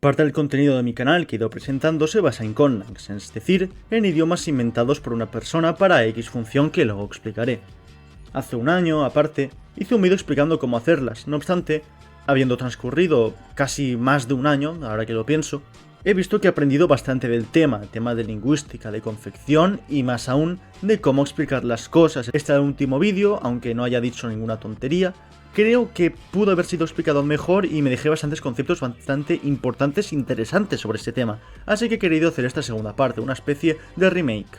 Parte del contenido de mi canal que he ido presentando se basa en conlangs, es decir, en idiomas inventados por una persona para X función que luego explicaré. Hace un año, aparte, hice un vídeo explicando cómo hacerlas, no obstante, habiendo transcurrido casi más de un año, ahora que lo pienso, he visto que he aprendido bastante del tema de lingüística, de confección y más aún de cómo explicar las cosas. Este es el último vídeo, aunque no haya dicho ninguna tontería, creo que pudo haber sido explicado mejor y me dejé bastantes conceptos bastante importantes e interesantes sobre este tema, así que he querido hacer esta segunda parte, una especie de remake.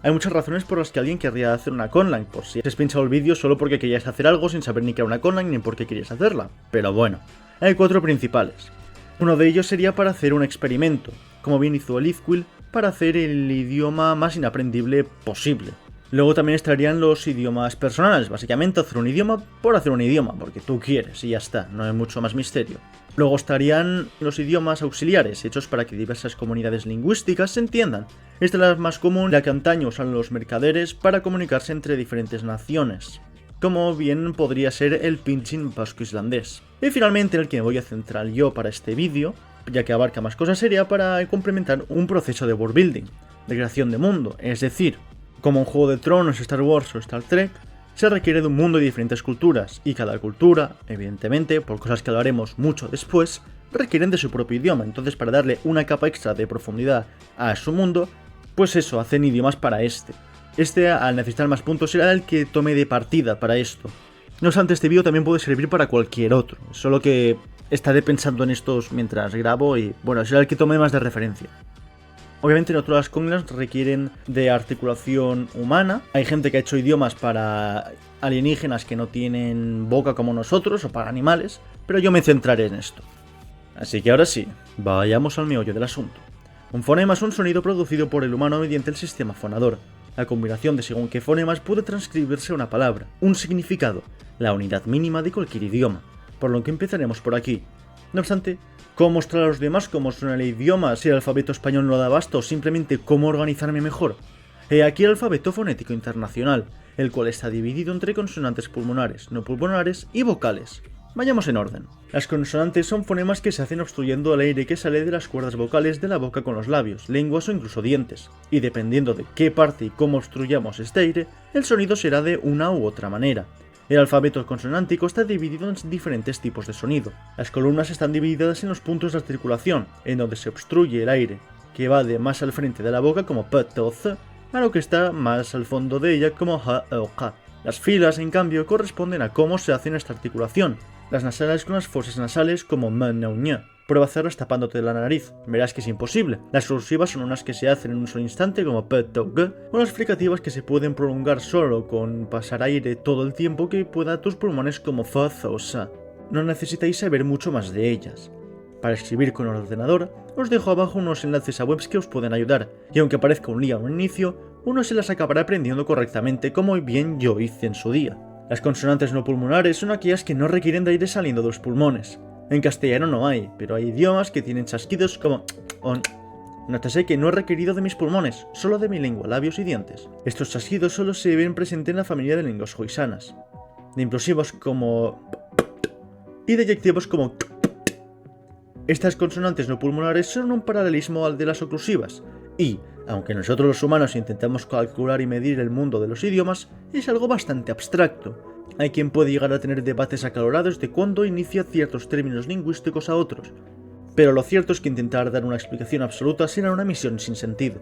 Hay muchas razones por las que alguien querría hacer una conlang, por si has pinchado el vídeo solo porque querías hacer algo sin saber ni que era una conlang ni por qué querías hacerla. Pero bueno, hay 4 principales. Uno de ellos sería para hacer un experimento, como bien hizo el Izquil, para hacer el idioma más inaprendible posible. Luego también estarían los idiomas personales, básicamente hacer un idioma por hacer un idioma, porque tú quieres y ya está, no hay mucho más misterio. Luego estarían los idiomas auxiliares, hechos para que diversas comunidades lingüísticas se entiendan. Esta es la más común, la que antaño usan los mercaderes para comunicarse entre diferentes naciones, como bien podría ser el pidgin vasco-islandés. Y finalmente el que me voy a centrar yo para este vídeo, ya que abarca más cosas, sería para complementar un proceso de world building, de creación de mundo, es decir, como en Juego de Tronos, Star Wars o Star Trek, se requiere de un mundo de diferentes culturas, y cada cultura, evidentemente, por cosas que hablaremos mucho después, requieren de su propio idioma. Entonces, para darle una capa extra de profundidad a su mundo, pues eso, hacen idiomas para este. Al necesitar más puntos, será el que tome de partida para esto. No obstante, este vídeo también puede servir para cualquier otro, solo que estaré pensando en estos mientras grabo y, bueno, será el que tome más de referencia. Obviamente no todas las conlangs requieren de articulación humana. Hay gente que ha hecho idiomas para alienígenas que no tienen boca como nosotros o para animales, pero yo me centraré en esto. Así que ahora sí, vayamos al meollo del asunto. Un fonema es un sonido producido por el humano mediante el sistema fonador. La combinación de según qué fonemas puede transcribirse a una palabra, un significado, la unidad mínima de cualquier idioma, por lo que empezaremos por aquí. No obstante, ¿cómo mostrar a los demás cómo suena el idioma si el alfabeto español no da abasto o simplemente cómo organizarme mejor? He aquí el alfabeto fonético internacional, el cual está dividido entre consonantes pulmonares, no pulmonares y vocales. Vayamos en orden. Las consonantes son fonemas que se hacen obstruyendo el aire que sale de las cuerdas vocales de la boca con los labios, lenguas o incluso dientes, y dependiendo de qué parte y cómo obstruyamos este aire, el sonido será de una u otra manera. El alfabeto consonántico está dividido en diferentes tipos de sonido. Las columnas están divididas en los puntos de articulación, en donde se obstruye el aire, que va de más al frente de la boca como p, t o c, a lo que está más al fondo de ella como h, e o k. Las filas, en cambio, corresponden a cómo se hace esta articulación. Las nasales con las fosas nasales como m, n, o, ñ. Prueba a hacerlas tapándote la nariz, verás que es imposible. Las oclusivas son unas que se hacen en un solo instante como p, t, o, g, o las fricativas que se pueden prolongar solo con pasar aire todo el tiempo que pueda a tus pulmones como f, z o sa. No necesitáis saber mucho más de ellas. Para escribir con el ordenador, os dejo abajo unos enlaces a webs que os pueden ayudar, y aunque parezca un lío a un inicio, uno se las acabará aprendiendo correctamente como bien yo hice en su día. Las consonantes no pulmonares son aquellas que no requieren de aire saliendo de los pulmones. En castellano no hay, pero hay idiomas que tienen chasquidos como o. Nótese que no he requerido de mis pulmones, solo de mi lengua, labios y dientes. Estos chasquidos solo se ven presentes en la familia de lenguas joisanas, de implosivos como y de eyectivos como. Estas consonantes no pulmonares son un paralelismo al de las oclusivas, y, aunque nosotros los humanos intentamos calcular y medir el mundo de los idiomas, es algo bastante abstracto. Hay quien puede llegar a tener debates acalorados de cuándo inicia ciertos términos lingüísticos a otros, pero lo cierto es que intentar dar una explicación absoluta será una misión sin sentido.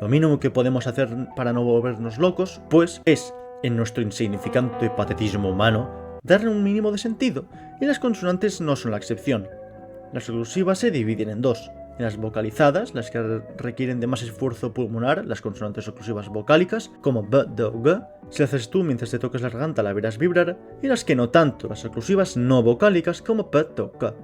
Lo mínimo que podemos hacer para no volvernos locos, pues, es, en nuestro insignificante patetismo humano, darle un mínimo de sentido, y las consonantes no son la excepción. Las oclusivas se dividen en dos. En las vocalizadas, las que requieren de más esfuerzo pulmonar, las consonantes oclusivas vocálicas, como b, d o g, si haces tú mientras te tocas la garganta la verás vibrar, y las que no tanto, las oclusivas no vocálicas, como p, t o k.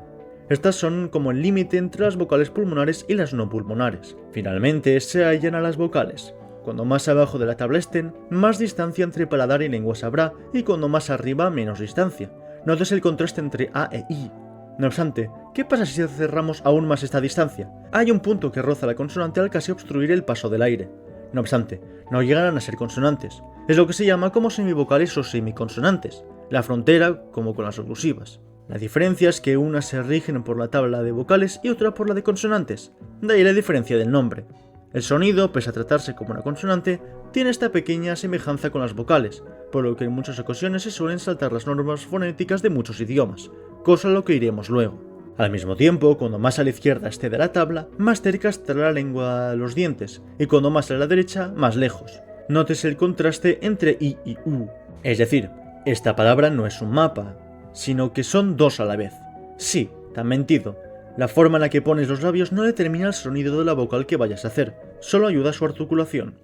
Estas son como el límite entre las vocales pulmonares y las no pulmonares. Finalmente se hallan a las vocales. Cuando más abajo de la tabla estén, más distancia entre paladar y lenguas habrá, y cuando más arriba, menos distancia. Notes el contraste entre a e i. No obstante, ¿qué pasa si cerramos aún más esta distancia? Hay un punto que roza la consonante al casi obstruir el paso del aire. No obstante, no llegarán a ser consonantes. Es lo que se llama como semivocales o semiconsonantes, la frontera como con las oclusivas. La diferencia es que unas se rigen por la tabla de vocales y otra por la de consonantes, de ahí la diferencia del nombre. El sonido, pese a tratarse como una consonante, tiene esta pequeña semejanza con las vocales, por lo que en muchas ocasiones se suelen saltar las normas fonéticas de muchos idiomas, cosa a lo que iremos luego. Al mismo tiempo, cuando más a la izquierda esté de la tabla, más cerca estará la lengua a los dientes, y cuando más a la derecha, más lejos. Nótese el contraste entre I y U. Es decir, esta palabra no es un mapa, sino que son dos a la vez. Sí, te han mentido. La forma en la que pones los labios no determina el sonido de la vocal que vayas a hacer, solo ayuda a su articulación.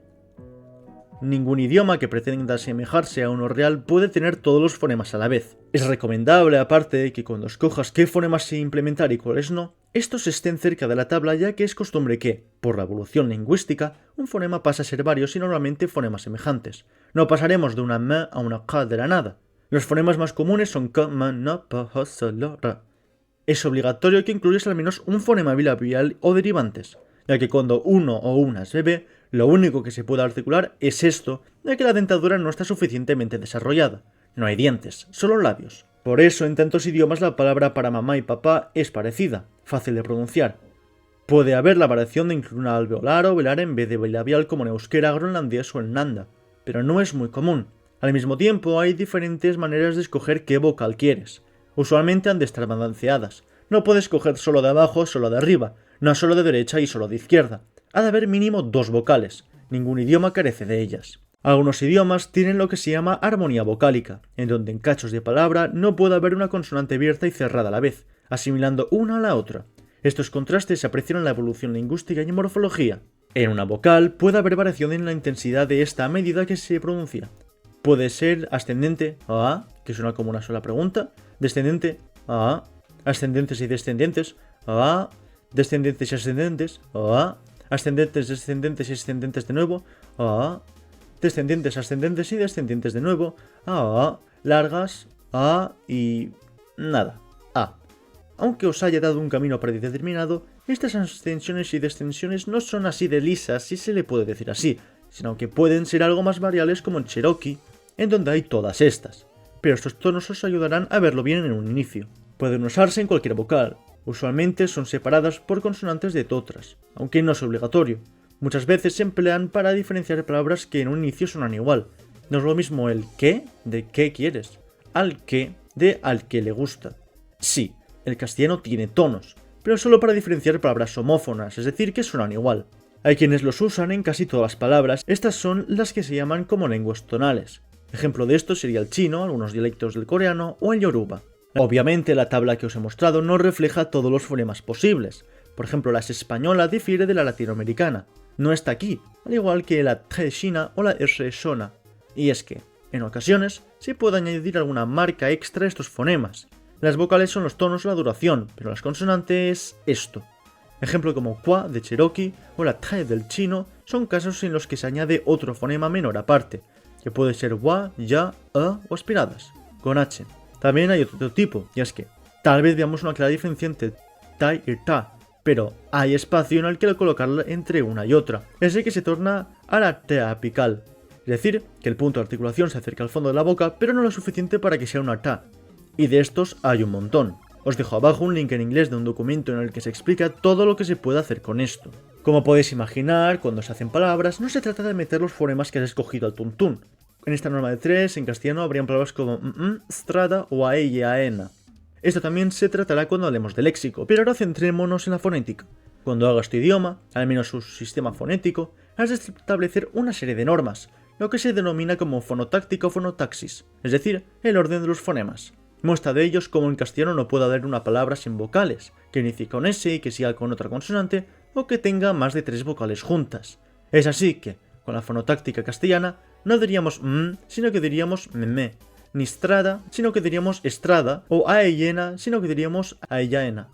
Ningún idioma que pretenda asemejarse a uno real puede tener todos los fonemas a la vez. Es recomendable, aparte, que cuando escojas qué fonemas se implementar y cuáles no, estos estén cerca de la tabla, ya que es costumbre que, por la evolución lingüística, un fonema pasa a ser varios y normalmente fonemas semejantes. No pasaremos de una M a una K de la nada. Los fonemas más comunes son K, M, N, P, H, S, L, R. Es obligatorio que incluyas al menos un fonema bilabial o derivantes, ya que cuando uno o una es bebé, lo único que se puede articular es esto, ya que la dentadura no está suficientemente desarrollada. No hay dientes, solo labios. Por eso en tantos idiomas la palabra para mamá y papá es parecida, fácil de pronunciar. Puede haber la variación de incluir una alveolar o velar en vez de bilabial como en euskera, groenlandés o en nanda, pero no es muy común. Al mismo tiempo hay diferentes maneras de escoger qué vocal quieres. Usualmente han de estar balanceadas. No puedes coger solo de abajo, solo de arriba, no solo de derecha y solo de izquierda. Ha de haber mínimo dos vocales. Ningún idioma carece de ellas. Algunos idiomas tienen lo que se llama armonía vocálica, en donde en cachos de palabra no puede haber una consonante abierta y cerrada a la vez, asimilando una a la otra. Estos contrastes se aprecian en la evolución lingüística y en morfología. En una vocal puede haber variación en la intensidad de esta a medida que se pronuncia. Puede ser ascendente a, que suena como una sola pregunta, descendente a, ascendentes y descendientes a, descendientes y ascendentes a, ascendentes, descendentes y ascendentes de nuevo a, descendientes, ascendentes y descendientes de nuevo a, largas a y nada, a. Aunque os haya dado un camino predeterminado, estas ascensiones y descensiones no son así de lisas, si se le puede decir así, sino que pueden ser algo más variables como en Cherokee, en donde hay todas estas. Pero estos tonos os ayudarán a verlo bien en un inicio. Pueden usarse en cualquier vocal. Usualmente son separadas por consonantes de otras, aunque no es obligatorio. Muchas veces se emplean para diferenciar palabras que en un inicio suenan igual. No es lo mismo el qué de qué quieres, al qué de al que le gusta. Sí, el castellano tiene tonos, pero solo para diferenciar palabras homófonas, es decir, que suenan igual. Hay quienes los usan en casi todas las palabras. Estas son las que se llaman como lenguas tonales. Ejemplo de esto sería el chino, algunos dialectos del coreano o el yoruba. Obviamente la tabla que os he mostrado no refleja todos los fonemas posibles. Por ejemplo, la española difiere de la latinoamericana. No está aquí, al igual que la T china o la R shona. Y es que, en ocasiones, se puede añadir alguna marca extra a estos fonemas. Las vocales son los tonos o la duración, pero las consonantes esto. Ejemplo como qua de Cherokee o la T del chino son casos en los que se añade otro fonema menor aparte, que puede ser wa, ya, o aspiradas, con H. También hay otro tipo, y es que tal vez veamos una clara diferencia entre ta y ta, pero hay espacio en el que colocarla entre una y otra, es el que se torna a la T apical, es decir, que el punto de articulación se acerca al fondo de la boca, pero no lo suficiente para que sea una ta, y de estos hay un montón. Os dejo abajo un link en inglés de un documento en el que se explica todo lo que se puede hacer con esto. Como podéis imaginar, cuando se hacen palabras, no se trata de meter los fonemas que has escogido al tuntún. En esta norma de 3, en castellano, habrían palabras como strada o aella, aena. Esto también se tratará cuando hablemos de léxico, pero ahora centrémonos en la fonética. Cuando hagas tu idioma, al menos su sistema fonético, has de establecer una serie de normas, lo que se denomina como fonotáctica o fonotaxis, es decir, el orden de los fonemas. Muestra de ellos cómo en castellano no puede haber una palabra sin vocales, que inicie con S y que siga con otra consonante, o que tenga más de 3 vocales juntas. Es así que, con la fonotáctica castellana, no diríamos sino que diríamos meme, ni strada, sino que diríamos estrada, o aellena, sino que diríamos aellaena.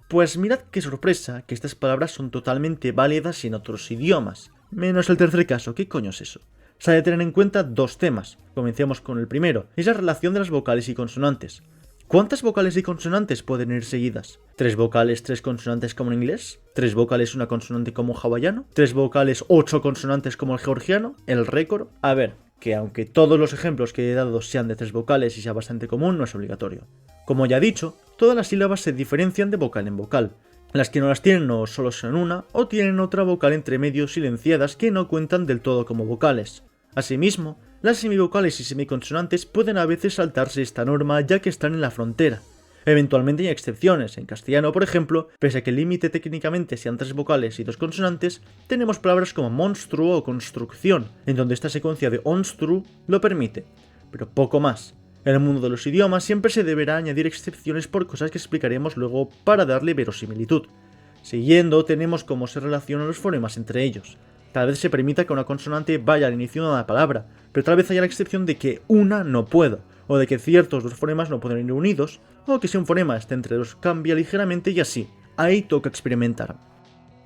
Pues mirad qué sorpresa que estas palabras son totalmente válidas en otros idiomas, menos el tercer caso. ¿Qué coño es eso? Se ha de tener en cuenta dos temas. Comencemos con el primero, es la relación de las vocales y consonantes. ¿Cuántas vocales y consonantes pueden ir seguidas? ¿3 vocales, 3 consonantes como en inglés? ¿3 vocales, una consonante como en hawaiano? ¿3 vocales, 8 consonantes como el georgiano? ¿El récord? A ver, que aunque todos los ejemplos que he dado sean de 3 vocales y sea bastante común, no es obligatorio. Como ya he dicho, todas las sílabas se diferencian de vocal en vocal. Las que no las tienen o solo son una, o tienen otra vocal entre medio silenciadas que no cuentan del todo como vocales. Asimismo, las semivocales y semiconsonantes pueden a veces saltarse esta norma ya que están en la frontera. Eventualmente hay excepciones. En castellano, por ejemplo, pese a que el límite técnicamente sean 3 vocales y 2 consonantes, tenemos palabras como monstruo o construcción, en donde esta secuencia de onstru lo permite, pero poco más. En el mundo de los idiomas siempre se deberá añadir excepciones por cosas que explicaremos luego para darle verosimilitud. Siguiendo, tenemos cómo se relacionan los fonemas entre ellos. Tal vez se permita que una consonante vaya al inicio de una palabra, pero tal vez haya la excepción de que una no pueda, o de que ciertos dos fonemas no pueden ir unidos, o que si un fonema está entre dos cambia ligeramente y así. Ahí toca experimentar.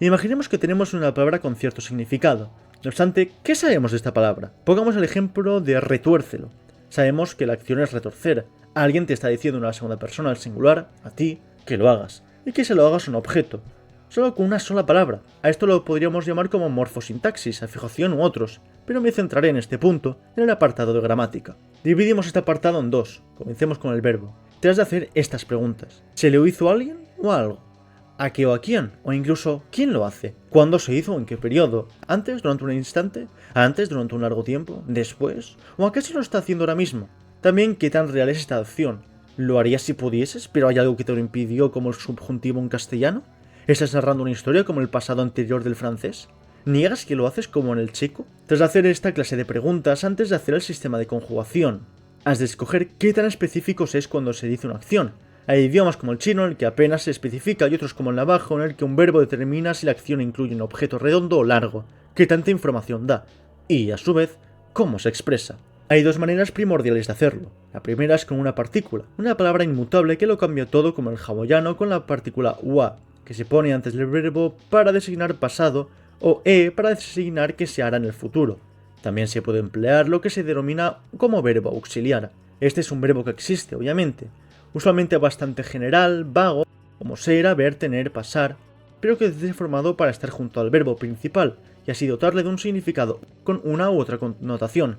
Imaginemos que tenemos una palabra con cierto significado. No obstante, ¿qué sabemos de esta palabra? Pongamos el ejemplo de retuércelo. Sabemos que la acción es retorcer. Alguien te está diciendo en una segunda persona al singular, a ti, que lo hagas, y que se lo hagas a un objeto. Solo con una sola palabra. A esto lo podríamos llamar como morfosintaxis, afijación u otros, pero me centraré en este punto, en el apartado de gramática. Dividimos este apartado en dos. Comencemos con el verbo. Te has de hacer estas preguntas. ¿Se lo hizo a alguien o a algo? ¿A qué o a quién? O incluso, ¿quién lo hace? ¿Cuándo se hizo o en qué periodo? ¿Antes, durante un instante? ¿Antes, durante un largo tiempo? ¿Después? ¿O a qué se lo está haciendo ahora mismo? También, ¿qué tan real es esta acción? ¿Lo harías si pudieses, pero hay algo que te lo impidió como el subjuntivo en castellano? ¿Estás narrando una historia como el pasado anterior del francés? ¿Niegas que lo haces como en el checo? Tras hacer esta clase de preguntas antes de hacer el sistema de conjugación, has de escoger qué tan específicos es cuando se dice una acción. Hay idiomas como el chino en el que apenas se especifica y otros como el navajo en el que un verbo determina si la acción incluye un objeto redondo o largo, qué tanta información da, y, a su vez, cómo se expresa. Hay dos maneras primordiales de hacerlo. La primera es con una partícula, una palabra inmutable que lo cambia todo como el hawaiano con la partícula wa, que se pone antes del verbo para designar pasado, o para designar que se hará en el futuro. También se puede emplear lo que se denomina como verbo auxiliar. Este es un verbo que existe, obviamente, usualmente bastante general, vago, como ser, haber, tener, pasar, pero que es formado para estar junto al verbo principal y así dotarle de un significado con una u otra connotación.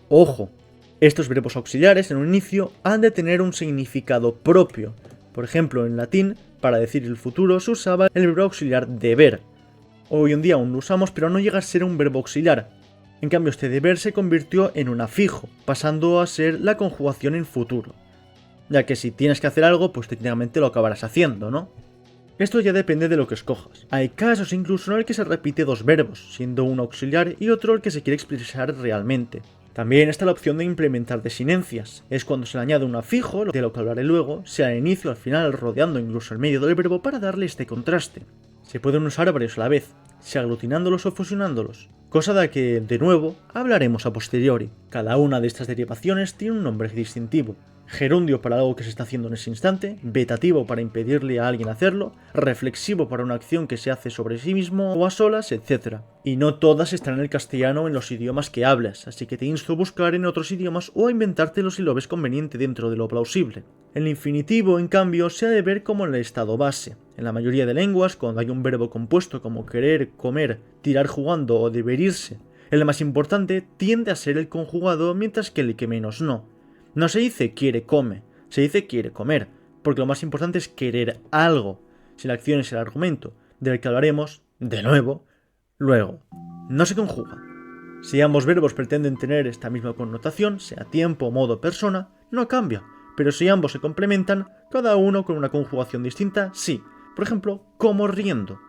Ojo, estos verbos auxiliares en un inicio han de tener un significado propio. Por ejemplo, en latín, para decir el futuro se usaba el verbo auxiliar deber. Hoy en día aún lo usamos, pero no llega a ser un verbo auxiliar. En cambio, este deber se convirtió en un afijo, pasando a ser la conjugación en futuro. Ya que si tienes que hacer algo, pues técnicamente lo acabarás haciendo, ¿no? Esto ya depende de lo que escojas. Hay casos incluso en el que se repite dos verbos, siendo uno auxiliar y otro el que se quiere expresar realmente. También está la opción de implementar desinencias. Es cuando se le añade un afijo, de lo que hablaré luego, sea al inicio, al final, rodeando incluso el medio del verbo para darle este contraste. Se pueden usar varios a la vez, sea aglutinándolos o fusionándolos, cosa de que, de nuevo, hablaremos a posteriori. Cada una de estas derivaciones tiene un nombre distintivo. Gerundio para algo que se está haciendo en ese instante, vetativo para impedirle a alguien hacerlo, reflexivo para una acción que se hace sobre sí mismo o a solas, etc. Y no todas están en el castellano o en los idiomas que hablas, así que te insto a buscar en otros idiomas o a inventártelo si lo ves conveniente dentro de lo plausible. El infinitivo, en cambio, se ha de ver como en el estado base. En la mayoría de lenguas, cuando hay un verbo compuesto como querer, comer, tirar jugando o deber irse, el más importante tiende a ser el conjugado, mientras que el que menos no. No se dice quiere come, se dice quiere comer, porque lo más importante es querer algo, si la acción es el argumento, del que hablaremos, de nuevo, luego. No se conjuga. Si ambos verbos pretenden tener esta misma connotación, sea tiempo, modo, persona, no cambia, pero si ambos se complementan, cada uno con una conjugación distinta, sí. Por ejemplo, como riendo.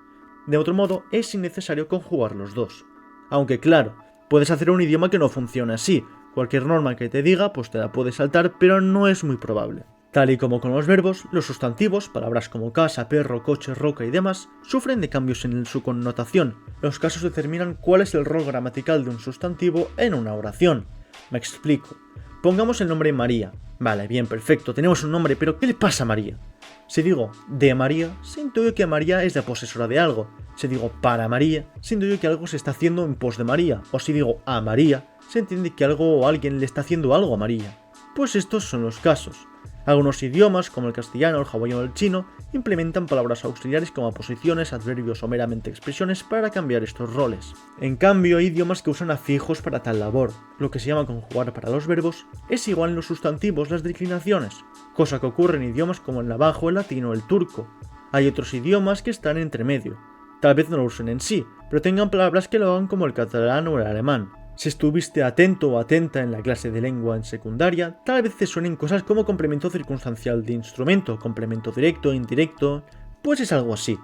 De otro modo, es innecesario conjugar los dos. Aunque claro, puedes hacer un idioma que no funcione así. Cualquier norma que te diga, pues te la puedes saltar, pero no es muy probable. Tal y como con los verbos, los sustantivos, palabras como casa, perro, coche, roca y demás, sufren de cambios en su connotación. Los casos determinan cuál es el rol gramatical de un sustantivo en una oración. Me explico. Pongamos el nombre María. Vale, bien, perfecto, tenemos un nombre, pero ¿qué le pasa a María? Si digo de María, se intuye que María es la posesora de algo. Si digo para María, se intuye que algo se está haciendo en pos de María. O si digo a María, se entiende que algo o alguien le está haciendo algo a María. Pues estos son los casos. Algunos idiomas, como el castellano, el hawaiano o el chino, implementan palabras auxiliares como aposiciones, adverbios o meramente expresiones para cambiar estos roles. En cambio, hay idiomas que usan afijos para tal labor. Lo que se llama conjugar para los verbos es igual en los sustantivos las declinaciones, cosa que ocurre en idiomas como el navajo, el latino o el turco. Hay otros idiomas que están entre medio. Tal vez no lo usen en sí, pero tengan palabras que lo hagan como el catalán o el alemán. Si estuviste atento o atenta en la clase de lengua en secundaria, tal vez te suenen cosas como complemento circunstancial de instrumento, complemento directo, indirecto, pues es algo así.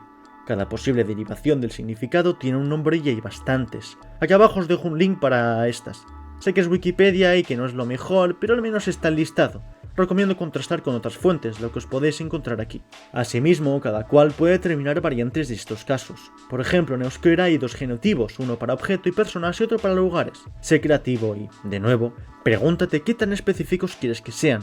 Cada posible derivación del significado tiene un nombre y hay bastantes. Aquí abajo os dejo un link para estas. Sé que es Wikipedia y que no es lo mejor, pero al menos está enlistado. Recomiendo contrastar con otras fuentes, lo que os podéis encontrar aquí. Asimismo, cada cual puede determinar variantes de estos casos. Por ejemplo, en euskera hay dos genitivos, uno para objeto y personas y otro para lugares. Sé creativo y, de nuevo, pregúntate qué tan específicos quieres que sean.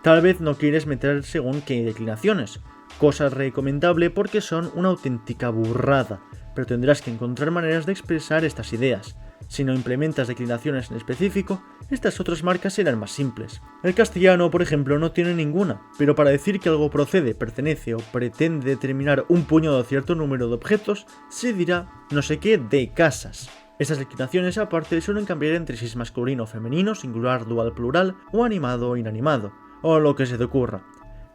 Tal vez no quieres meter según qué declinaciones, cosa recomendable porque son una auténtica burrada, pero tendrás que encontrar maneras de expresar estas ideas. Si no implementas declinaciones en específico, estas otras marcas serán más simples. El castellano, por ejemplo, no tiene ninguna, pero para decir que algo procede, pertenece o pretende determinar un puñado o cierto número de objetos, se dirá no sé qué de casas. Estas declinaciones aparte suelen cambiar entre si es masculino o femenino, singular, dual, plural, o animado o inanimado, o lo que se te ocurra.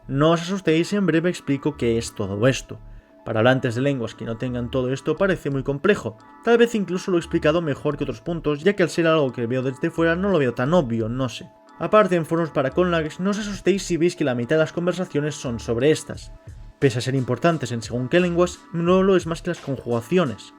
No os asustéis, en breve explico qué es todo esto. Para hablantes de lenguas que no tengan todo esto parece muy complejo, tal vez incluso lo he explicado mejor que otros puntos, ya que al ser algo que veo desde fuera no lo veo tan obvio, no sé. Aparte, en foros para conlags no os asustéis si veis que la mitad de las conversaciones son sobre estas. Pese a ser importantes en según qué lenguas, no lo es más que las conjugaciones,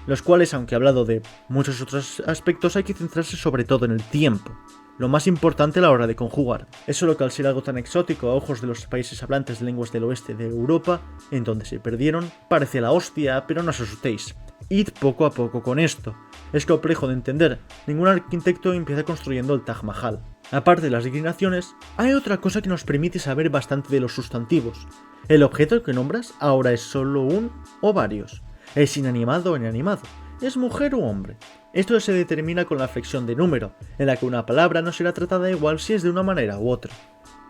los cuales, aunque he hablado de muchos otros aspectos, hay que centrarse sobre todo en el tiempo. Lo más importante a la hora de conjugar. Es solo que al ser algo tan exótico a ojos de los países hablantes de lenguas del oeste de Europa, en donde se perdieron, parece la hostia, pero no os asustéis. Id poco a poco con esto. Es complejo de entender, ningún arquitecto empieza construyendo el Taj Mahal. Aparte de las declinaciones, hay otra cosa que nos permite saber bastante de los sustantivos. El objeto que nombras ahora es solo un o varios. Es inanimado o inanimado. ¿Es mujer u hombre? Esto se determina con la flexión de número, en la que una palabra no será tratada igual si es de una manera u otra.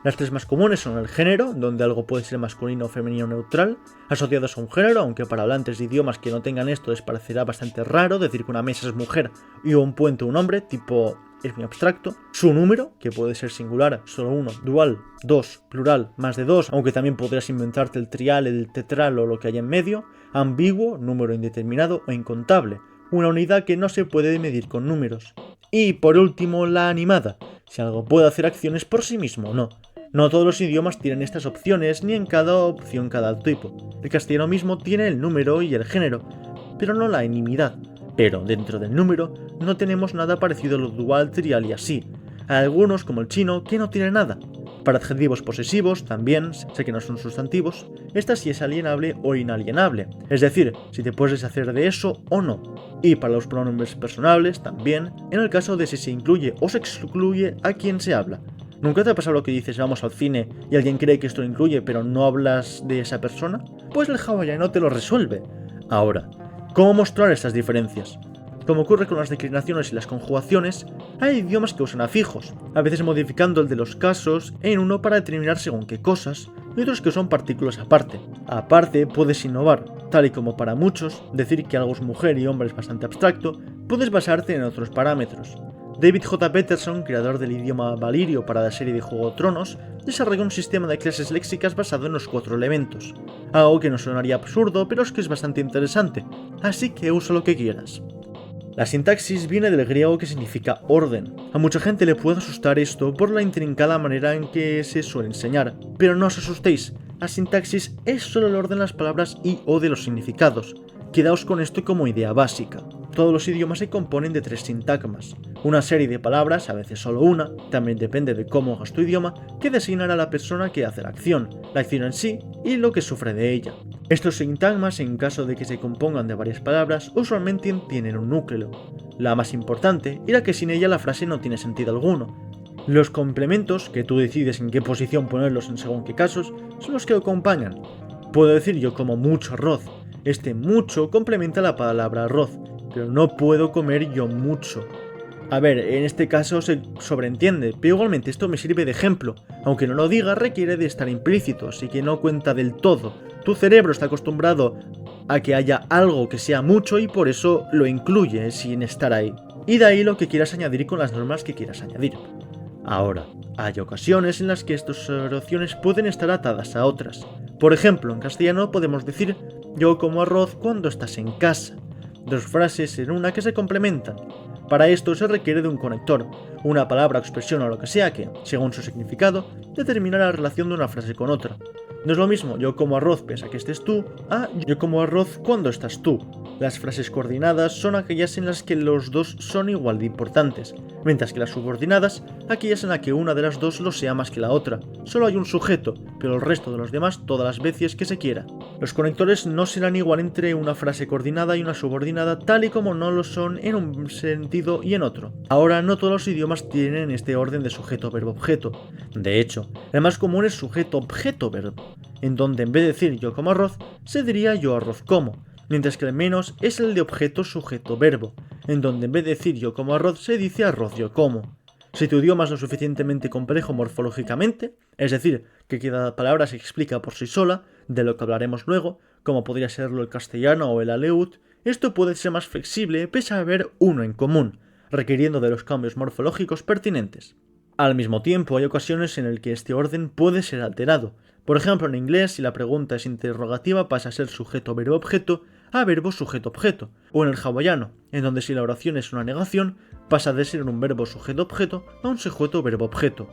Las tres más comunes son el género, donde algo puede ser masculino o femenino neutral, asociados a un género, aunque para hablantes de idiomas que no tengan esto les parecerá bastante raro decir que una mesa es mujer y un puente un hombre, tipo es muy abstracto. Su número, que puede ser singular, solo uno, dual, dos, plural, más de dos, aunque también podrías inventarte el trial, el tetral o lo que haya en medio. Ambiguo, número indeterminado o incontable, una unidad que no se puede medir con números. Y por último, la animada, si algo puede hacer acciones por sí mismo o no. No todos los idiomas tienen estas opciones, ni en cada opción cada tipo. El castellano mismo tiene el número y el género, pero no la animidad. Pero dentro del número no tenemos nada parecido a lo dual, trial y así. Hay algunos, como el chino, que no tienen nada. Para adjetivos posesivos, también, sé que no son sustantivos, esta sí es alienable o inalienable, es decir, si te puedes deshacer de eso o no. Y para los pronombres personales, también, en el caso de si se incluye o se excluye a quien se habla. ¿Nunca te ha pasado lo que dices vamos al cine y alguien cree que esto lo incluye pero no hablas de esa persona? Pues el hawaiano te lo resuelve. Ahora, ¿cómo mostrar estas diferencias? Como ocurre con las declinaciones y las conjugaciones, hay idiomas que usan afijos, a veces modificando el de los casos en uno para determinar según qué cosas, y otros que son partículas aparte. Aparte, puedes innovar, tal y como para muchos, decir que algo es mujer y hombre es bastante abstracto, puedes basarte en otros parámetros. David J. Peterson, creador del idioma valirio para la serie de Juego de Tronos, desarrolló un sistema de clases léxicas basado en los 4 elementos. Algo que no sonaría absurdo, pero es que es bastante interesante, así que usa lo que quieras. La sintaxis viene del griego que significa orden. A mucha gente le puede asustar esto por la intrincada manera en que se suele enseñar, pero no os asustéis, la sintaxis es solo el orden de las palabras y o de los significados. Quedaos con esto como idea básica. Todos los idiomas se componen de 3 sintagmas, una serie de palabras, a veces solo una, también depende de cómo hagas tu idioma, que designan a la persona que hace la acción en sí y lo que sufre de ella. Estos sintagmas, en caso de que se compongan de varias palabras, usualmente tienen un núcleo, la más importante y la que sin ella la frase no tiene sentido alguno. Los complementos, que tú decides en qué posición ponerlos en según qué casos, son los que acompañan. Puedo decir yo como mucho arroz. Este mucho complementa la palabra arroz, pero no puedo comer yo mucho. A ver, en este caso se sobreentiende, pero igualmente esto me sirve de ejemplo. Aunque no lo diga, requiere de estar implícito, así que no cuenta del todo. Tu cerebro está acostumbrado a que haya algo que sea mucho y por eso lo incluye sin estar ahí. Y de ahí lo que quieras añadir con las normas que quieras añadir. Ahora, hay ocasiones en las que estas oraciones pueden estar atadas a otras. Por ejemplo, en castellano podemos decir yo como arroz cuando estás en casa. Dos frases en una que se complementan. Para esto se requiere de un conector, una palabra, expresión o lo que sea que, según su significado, determina la relación de una frase con otra. No es lo mismo yo como arroz pese a que estés tú, a yo como arroz cuando estás tú. Las frases coordinadas son aquellas en las que los dos son igual de importantes, mientras que las subordinadas, aquellas en las que una de las dos lo sea más que la otra. Solo hay un sujeto, pero el resto de los demás todas las veces que se quiera. Los conectores no serán igual entre una frase coordinada y una subordinada, tal y como no lo son en un sentido y en otro. Ahora, no todos los idiomas tienen este orden de sujeto-verbo-objeto. De hecho, el más común es sujeto-objeto-verbo, en donde en vez de decir yo como arroz, se diría yo arroz como, mientras que el menos es el de objeto-sujeto-verbo, en donde en vez de decir yo como arroz, se dice arroz yo como. Si tu idioma es lo suficientemente complejo morfológicamente, es decir, que cada palabra se explica por sí sola, de lo que hablaremos luego, como podría serlo el castellano o el aleut, esto puede ser más flexible pese a haber uno en común, requiriendo de los cambios morfológicos pertinentes. Al mismo tiempo, hay ocasiones en las que este orden puede ser alterado. Por ejemplo, en inglés, si la pregunta es interrogativa, pasa a ser sujeto-verbo-objeto a verbo sujeto-objeto, o en el hawaiano, en donde si la oración es una negación, pasa de ser un verbo sujeto-objeto a un sujeto-verbo-objeto.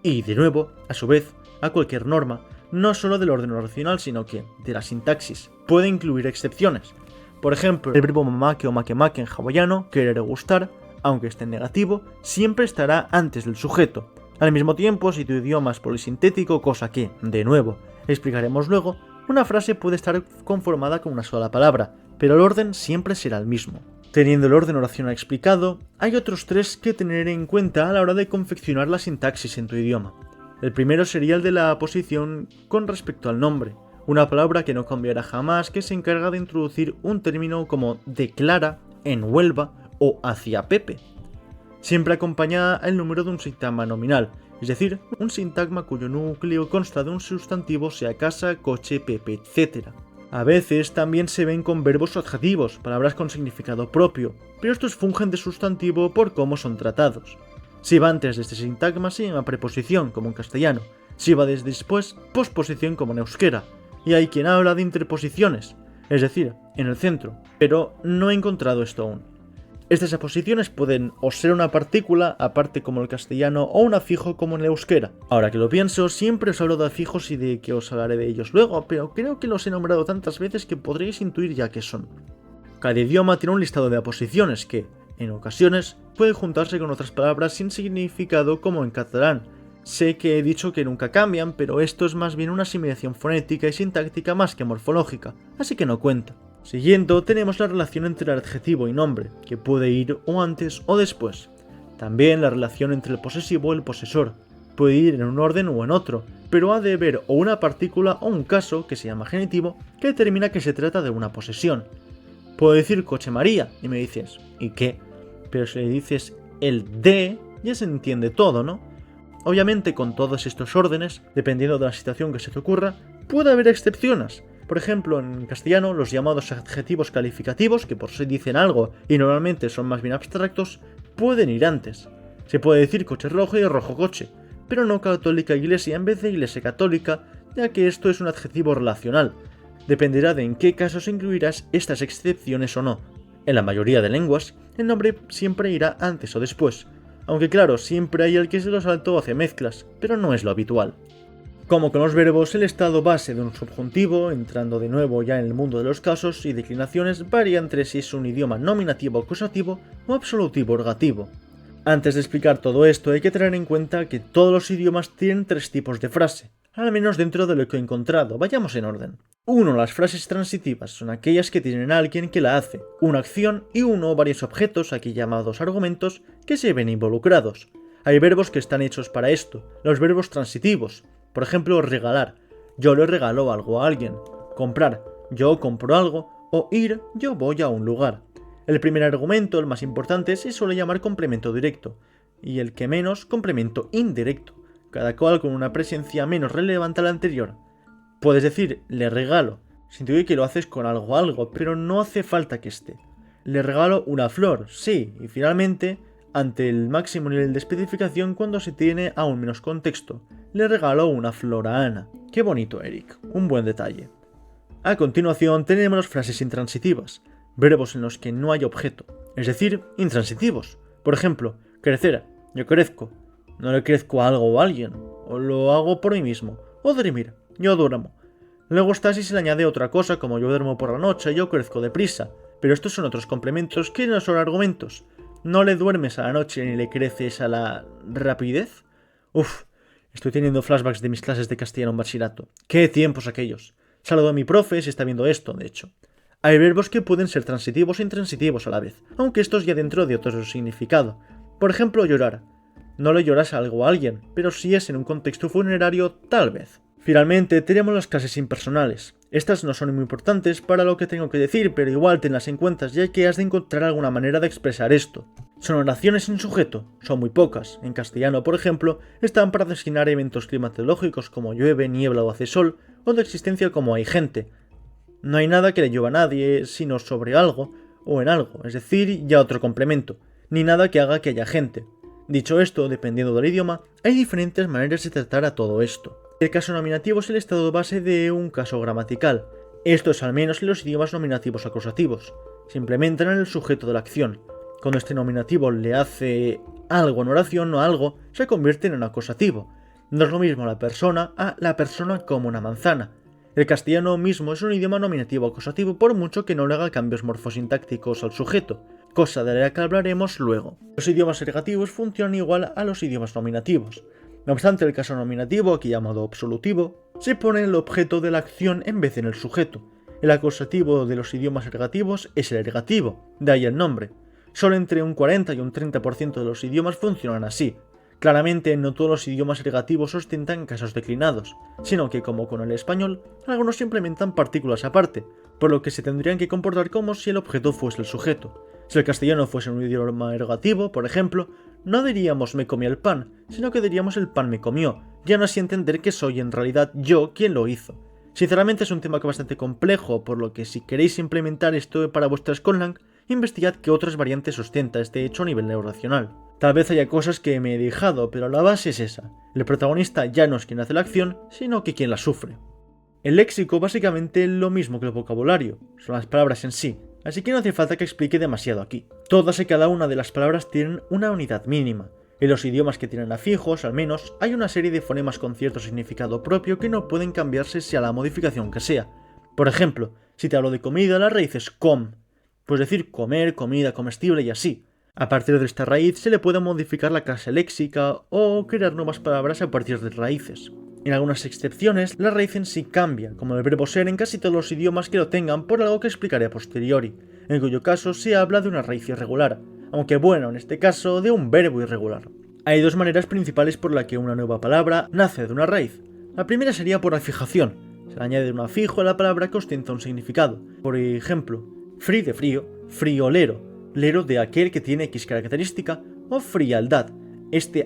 Y, de nuevo, a su vez, a cualquier norma, no solo del orden oracional, sino que, de la sintaxis, puede incluir excepciones. Por ejemplo, el verbo mamake o makemake en hawaiano, querer o gustar, aunque esté en negativo, siempre estará antes del sujeto. Al mismo tiempo, si tu idioma es polisintético, cosa que, de nuevo, explicaremos luego, una frase puede estar conformada con una sola palabra, pero el orden siempre será el mismo. Teniendo el orden oracional explicado, hay otros tres que tener en cuenta a la hora de confeccionar la sintaxis en tu idioma. El primero sería el de la posición con respecto al nombre, una palabra que no cambiará jamás, que se encarga de introducir un término como declara, en Huelva o hacia Pepe. Siempre acompañada el número de un sintagma nominal, es decir, un sintagma cuyo núcleo consta de un sustantivo, sea casa, coche, Pepe, etc. A veces también se ven con verbos o adjetivos, palabras con significado propio, pero estos fungen de sustantivo por cómo son tratados. Si va antes de este sintagma se llama preposición, como en castellano. Si va desde después, posposición, como en euskera. Y hay quien habla de interposiciones, es decir, en el centro, pero no he encontrado esto aún. Estas aposiciones pueden o ser una partícula, aparte como el castellano, o un afijo como en el euskera. Ahora que lo pienso, siempre os hablo de afijos y de que os hablaré de ellos luego, pero creo que los he nombrado tantas veces que podréis intuir ya qué son. Cada idioma tiene un listado de aposiciones que, en ocasiones, pueden juntarse con otras palabras sin significado como en catalán. Sé que he dicho que nunca cambian, pero esto es más bien una asimilación fonética y sintáctica más que morfológica, así que no cuenta. Siguiendo, tenemos la relación entre el adjetivo y nombre, que puede ir o antes o después. También la relación entre el posesivo y el posesor. Puede ir en un orden o en otro, pero ha de haber o una partícula o un caso, que se llama genitivo, que determina que se trata de una posesión. Puedo decir coche María, y me dices, ¿y qué? Pero si le dices el de, ya se entiende todo, ¿no? Obviamente, con todos estos órdenes, dependiendo de la situación que se te ocurra, puede haber excepciones. Por ejemplo, en castellano, los llamados adjetivos calificativos, que por sí dicen algo y normalmente son más bien abstractos, pueden ir antes. Se puede decir coche rojo y rojo coche, pero no católica iglesia en vez de iglesia católica, ya que esto es un adjetivo relacional. Dependerá de en qué casos incluirás estas excepciones o no. En la mayoría de lenguas, el nombre siempre irá antes o después, aunque claro, siempre hay el que se lo saltó o hace mezclas, pero no es lo habitual. Como con los verbos, el estado base de un subjuntivo, entrando de nuevo ya en el mundo de los casos y declinaciones, varía entre si es un idioma nominativo acusativo o absolutivo ergativo. Antes de explicar todo esto, hay que tener en cuenta que todos los idiomas tienen tres tipos de frase, al menos dentro de lo que he encontrado. Vayamos en orden. 1. Las frases transitivas son aquellas que tienen a alguien que la hace, una acción y uno o varios objetos, aquí llamados argumentos, que se ven involucrados. Hay verbos que están hechos para esto, los verbos transitivos. Por ejemplo, regalar, yo le regalo algo a alguien. Comprar, yo compro algo. O ir, yo voy a un lugar. El primer argumento, el más importante, se suele llamar complemento directo, y el que menos, complemento indirecto, cada cual con una presencia menos relevante a la anterior. Puedes decir, le regalo, se intuye que lo haces con algo, pero no hace falta que esté. Le regalo una flor, sí, y finalmente, ante el máximo nivel de especificación cuando se tiene aún menos contexto, le regalo una flor a Ana. Qué bonito, Eric, un buen detalle. A continuación tenemos las frases intransitivas, verbos en los que no hay objeto, es decir, intransitivos. Por ejemplo, crecer, yo crezco, no le crezco a algo o a alguien, o lo hago por mí mismo, o dormir, yo duermo. Luego está si se le añade otra cosa como yo duermo por la noche, yo crezco deprisa, pero estos son otros complementos que no son argumentos. ¿No le duermes a la noche ni le creces a la rapidez? Uf, estoy teniendo flashbacks de mis clases de castellano en bachillerato. ¡Qué tiempos aquellos! Saludo a mi profe si está viendo esto, de hecho. Hay verbos que pueden ser transitivos e intransitivos a la vez, aunque estos ya dentro de otro significado. Por ejemplo, llorar. No le lloras algo a alguien, pero si es en un contexto funerario, tal vez. Finalmente, tenemos las clases impersonales. Estas no son muy importantes para lo que tengo que decir, pero igual tenlas en cuenta ya que has de encontrar alguna manera de expresar esto. Son oraciones sin sujeto, son muy pocas. En castellano, por ejemplo, están para designar eventos climatológicos como llueve, niebla o hace sol, o de existencia como hay gente. No hay nada que le llueva a nadie, sino sobre algo o en algo, es decir, ya otro complemento, ni nada que haga que haya gente. Dicho esto, dependiendo del idioma, hay diferentes maneras de tratar a todo esto. El caso nominativo es el estado base de un caso gramatical. Esto es al menos en los idiomas nominativos acusativos. Se implementan en el sujeto de la acción. Cuando este nominativo le hace algo en oración o algo, se convierte en un acusativo. No es lo mismo la persona a la persona como una manzana. El castellano mismo es un idioma nominativo acusativo por mucho que no le haga cambios morfosintácticos al sujeto, cosa de la que hablaremos luego. Los idiomas ergativos funcionan igual a los idiomas nominativos. No obstante, el caso nominativo, aquí llamado absolutivo, se pone en el objeto de la acción en vez de en el sujeto. El acusativo de los idiomas ergativos es el ergativo, de ahí el nombre. Solo entre un 40 y un 30% de los idiomas funcionan así. Claramente, no todos los idiomas ergativos ostentan casos declinados, sino que, como con el español, algunos implementan partículas aparte, por lo que se tendrían que comportar como si el objeto fuese el sujeto. Si el castellano fuese un idioma ergativo, por ejemplo, no diríamos me comí el pan, sino que diríamos el pan me comió, ya no así entender que soy en realidad yo quien lo hizo. Sinceramente es un tema bastante complejo, por lo que si queréis implementar esto para vuestras Conlang, investigad qué otras variantes ostenta este hecho a nivel neurracional. Tal vez haya cosas que me he dejado, pero la base es esa. El protagonista ya no es quien hace la acción, sino que quien la sufre. El léxico básicamente es lo mismo que el vocabulario, son las palabras en sí, así que no hace falta que explique demasiado aquí. Todas y cada una de las palabras tienen una unidad mínima. En los idiomas que tienen afijos, al menos, hay una serie de fonemas con cierto significado propio que no pueden cambiarse sea la modificación que sea. Por ejemplo, si te hablo de comida, la raíz es com. Puedes decir comer, comida, comestible y así. A partir de esta raíz se le puede modificar la clase léxica o crear nuevas palabras a partir de raíces. En algunas excepciones, la raíz en sí cambia, como el verbo ser en casi todos los idiomas que lo tengan por algo que explicaré a posteriori, en cuyo caso se habla de una raíz irregular, aunque bueno, en este caso de un verbo irregular. Hay dos maneras principales por la que una nueva palabra nace de una raíz. La primera sería por afijación, se le añade un afijo a la palabra que ostenta un significado. Por ejemplo, free de frío, friolero, lero de aquel que tiene X característica, o frialdad,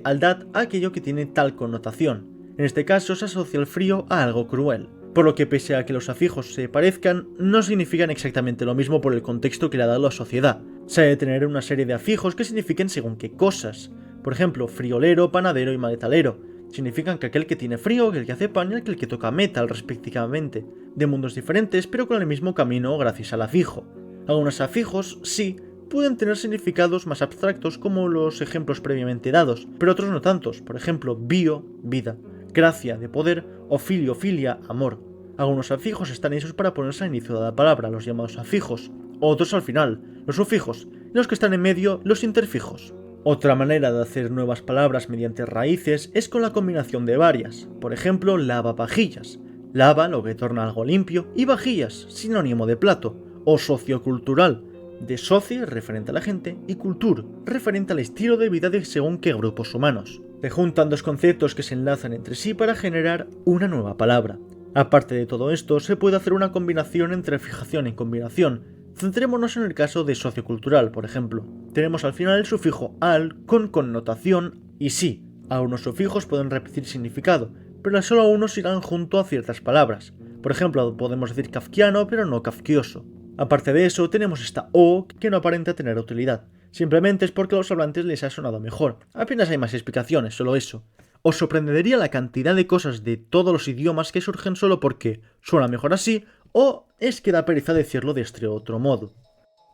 aldad a aquello que tiene tal connotación. En este caso se asocia el frío a algo cruel, por lo que pese a que los afijos se parezcan, no significan exactamente lo mismo por el contexto que le ha dado la sociedad. Se ha de tener una serie de afijos que signifiquen según qué cosas. Por ejemplo, friolero, panadero y maletalero. Significan que aquel que tiene frío, aquel que hace pan y aquel que toca metal, respectivamente. De mundos diferentes, pero con el mismo camino gracias al afijo. Algunos afijos, sí, pueden tener significados más abstractos como los ejemplos previamente dados, pero otros no tantos. Por ejemplo, bio, vida, gracia, de poder, o filio, filia, amor. Algunos afijos están hechos para ponerse al inicio de la palabra, los llamados afijos, otros al final, los sufijos, y los que están en medio, los interfijos. Otra manera de hacer nuevas palabras mediante raíces es con la combinación de varias. Por ejemplo, lavavajillas. Lava, lo que torna algo limpio, y vajillas, sinónimo de plato. O sociocultural, de socio, referente a la gente, y cultur, referente al estilo de vida de según qué grupos humanos. Se juntan dos conceptos que se enlazan entre sí para generar una nueva palabra. Aparte de todo esto, se puede hacer una combinación entre fijación y combinación, Centrémonos en el caso de sociocultural, por ejemplo. Tenemos al final el sufijo al con connotación y sí, algunos sufijos pueden repetir significado, pero solo unos irán junto a ciertas palabras. Por ejemplo, podemos decir kafkiano, pero no kafkioso. Aparte de eso, tenemos esta o que no aparenta tener utilidad. Simplemente es porque a los hablantes les ha sonado mejor. Apenas hay más explicaciones, solo eso. Os sorprendería la cantidad de cosas de todos los idiomas que surgen solo porque suena mejor así, o es que da pereza decirlo de este otro modo.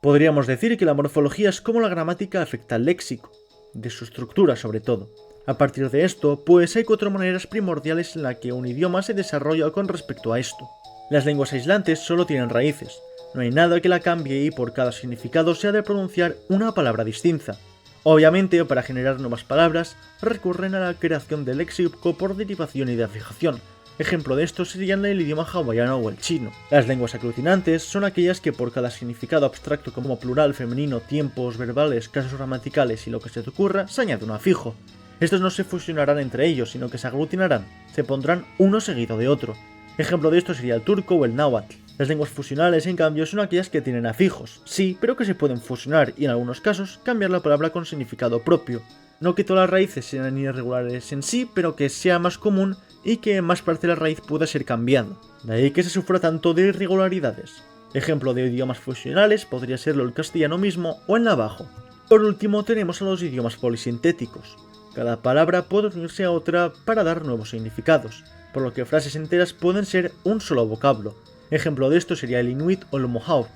Podríamos decir que la morfología es como la gramática afecta al léxico, de su estructura sobre todo. A partir de esto, pues hay 4 maneras primordiales en las que un idioma se desarrolla con respecto a esto. Las lenguas aislantes solo tienen raíces. No hay nada que la cambie y por cada significado se ha de pronunciar una palabra distinta. Obviamente, para generar nuevas palabras, recurren a la creación del léxico por derivación y de fijación. Ejemplo de esto serían el idioma hawaiano o el chino. Las lenguas aglutinantes son aquellas que por cada significado abstracto como plural, femenino, tiempos verbales, casos gramaticales y lo que se te ocurra, se añade un afijo. Estos no se fusionarán entre ellos, sino que se aglutinarán, se pondrán uno seguido de otro. Ejemplo de esto sería el turco o el náhuatl. Las lenguas fusionales, en cambio, son aquellas que tienen afijos, sí, pero que se pueden fusionar y en algunos casos cambiar la palabra con significado propio. No que todas las raíces sean irregulares en sí, pero que sea más común y que en más parte de la raíz pueda ser cambiando. De ahí que se sufra tanto de irregularidades. Ejemplo de idiomas fusionales podría serlo el castellano mismo o el navajo. Por último tenemos a los idiomas polisintéticos. Cada palabra puede unirse a otra para dar nuevos significados, por lo que frases enteras pueden ser un solo vocablo. Ejemplo de esto sería el inuit o el mohawk.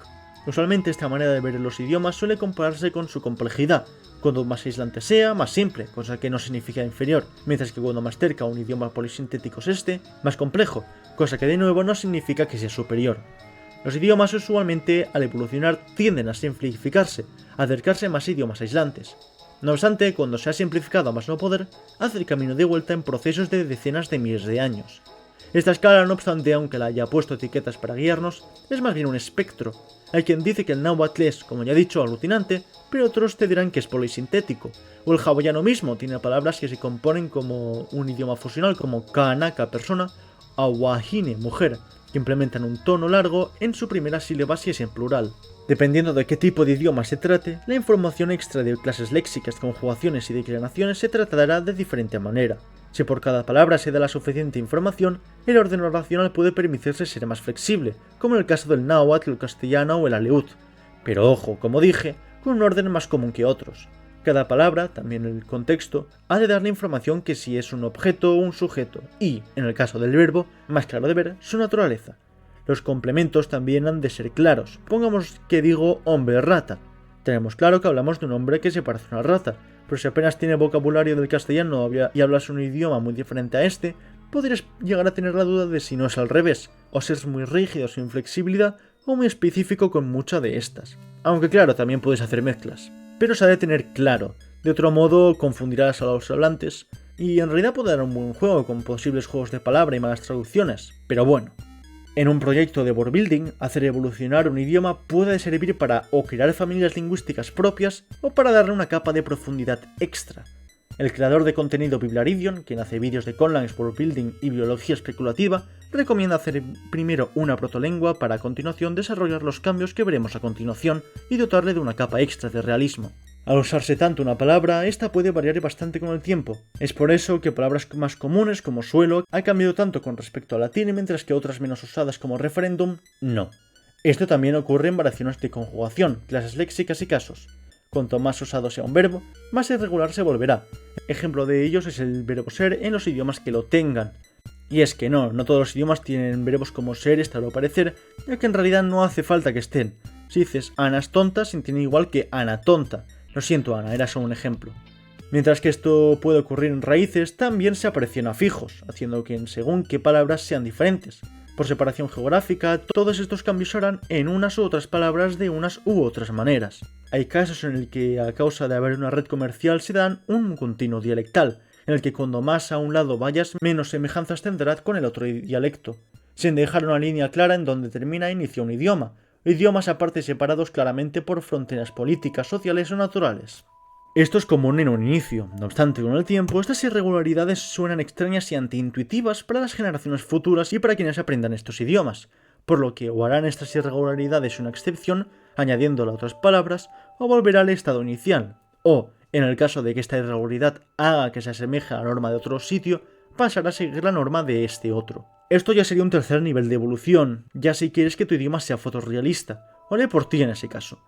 Usualmente esta manera de ver los idiomas suele compararse con su complejidad. Cuanto más aislante sea, más simple, cosa que no significa inferior, mientras que cuando más cerca un idioma polisintético es este, más complejo, cosa que de nuevo no significa que sea superior. Los idiomas usualmente, al evolucionar, tienden a simplificarse, a acercarse más a idiomas aislantes. No obstante, cuando se ha simplificado a más no poder, hace el camino de vuelta en procesos de decenas de miles de años. Esta escala, no obstante, aunque la haya puesto etiquetas para guiarnos, es más bien un espectro. Hay quien dice que el náhuatl es, como ya he dicho, aglutinante, pero otros te dirán que es polisintético. O el hawaiano mismo tiene palabras que se componen como un idioma fusional como kanaka, persona, o wahine, mujer, que implementan un tono largo en su primera sílaba si es en plural. Dependiendo de qué tipo de idioma se trate, la información extra de clases léxicas, conjugaciones y declinaciones se tratará de diferente manera. Si por cada palabra se da la suficiente información, el orden oracional puede permitirse ser más flexible, como en el caso del náhuatl, el castellano o el aleut. Pero ojo, como dije, con un orden más común que otros. Cada palabra, también el contexto, ha de dar la información que si es un objeto o un sujeto y, en el caso del verbo, más claro de ver, su naturaleza. Los complementos también han de ser claros. Pongamos que digo hombre rata. Tenemos claro que hablamos de un hombre que se parece a una rata, pero si apenas tiene vocabulario del castellano y hablas un idioma muy diferente a este, podrías llegar a tener la duda de si no es al revés, o si es muy rígido sin flexibilidad o muy específico con muchas de estas. Aunque claro, también puedes hacer mezclas, pero se ha de tener claro, de otro modo confundirás a los hablantes, y en realidad puede dar un buen juego con posibles juegos de palabra y malas traducciones, pero bueno. En un proyecto de word building, hacer evolucionar un idioma puede servir para o crear familias lingüísticas propias o para darle una capa de profundidad extra. El creador de contenido Biblaridion, quien hace vídeos de conlangs, word building y biología especulativa, recomienda hacer primero una protolengua para a continuación desarrollar los cambios que veremos a continuación y dotarle de una capa extra de realismo. Al usarse tanto una palabra, esta puede variar bastante con el tiempo. Es por eso que palabras más comunes como suelo han cambiado tanto con respecto al latín, mientras que otras menos usadas como referéndum, no. Esto también ocurre en variaciones de conjugación, clases léxicas y casos. Cuanto más usado sea un verbo, más irregular se volverá. Ejemplo de ellos es el verbo ser en los idiomas que lo tengan. Y es que no todos los idiomas tienen verbos como ser, estar o parecer, ya que en realidad no hace falta que estén. Si dices Ana es tonta, se entiende igual que Ana tonta. Lo siento, Ana, era solo un ejemplo. Mientras que esto puede ocurrir en raíces, también se aprecian afijos, haciendo que según qué palabras sean diferentes. Por separación geográfica, todos estos cambios se harán en unas u otras palabras de unas u otras maneras. Hay casos en el que, a causa de haber una red comercial, se dan un continuo dialectal, en el que cuando más a un lado vayas, menos semejanzas tendrás con el otro dialecto, sin dejar una línea clara en donde termina e inicia un idioma. Idiomas aparte separados claramente por fronteras políticas, sociales o naturales. Esto es común en un inicio, no obstante con el tiempo estas irregularidades suenan extrañas y antiintuitivas para las generaciones futuras y para quienes aprendan estos idiomas, por lo que o harán estas irregularidades una excepción añadiéndole otras palabras, o volverá al estado inicial, o, en el caso de que esta irregularidad haga que se asemeje a la norma de otro sitio, pasará a seguir la norma de este otro. Esto ya sería un tercer nivel de evolución, ya si quieres que tu idioma sea fotorrealista, o lee por ti en ese caso.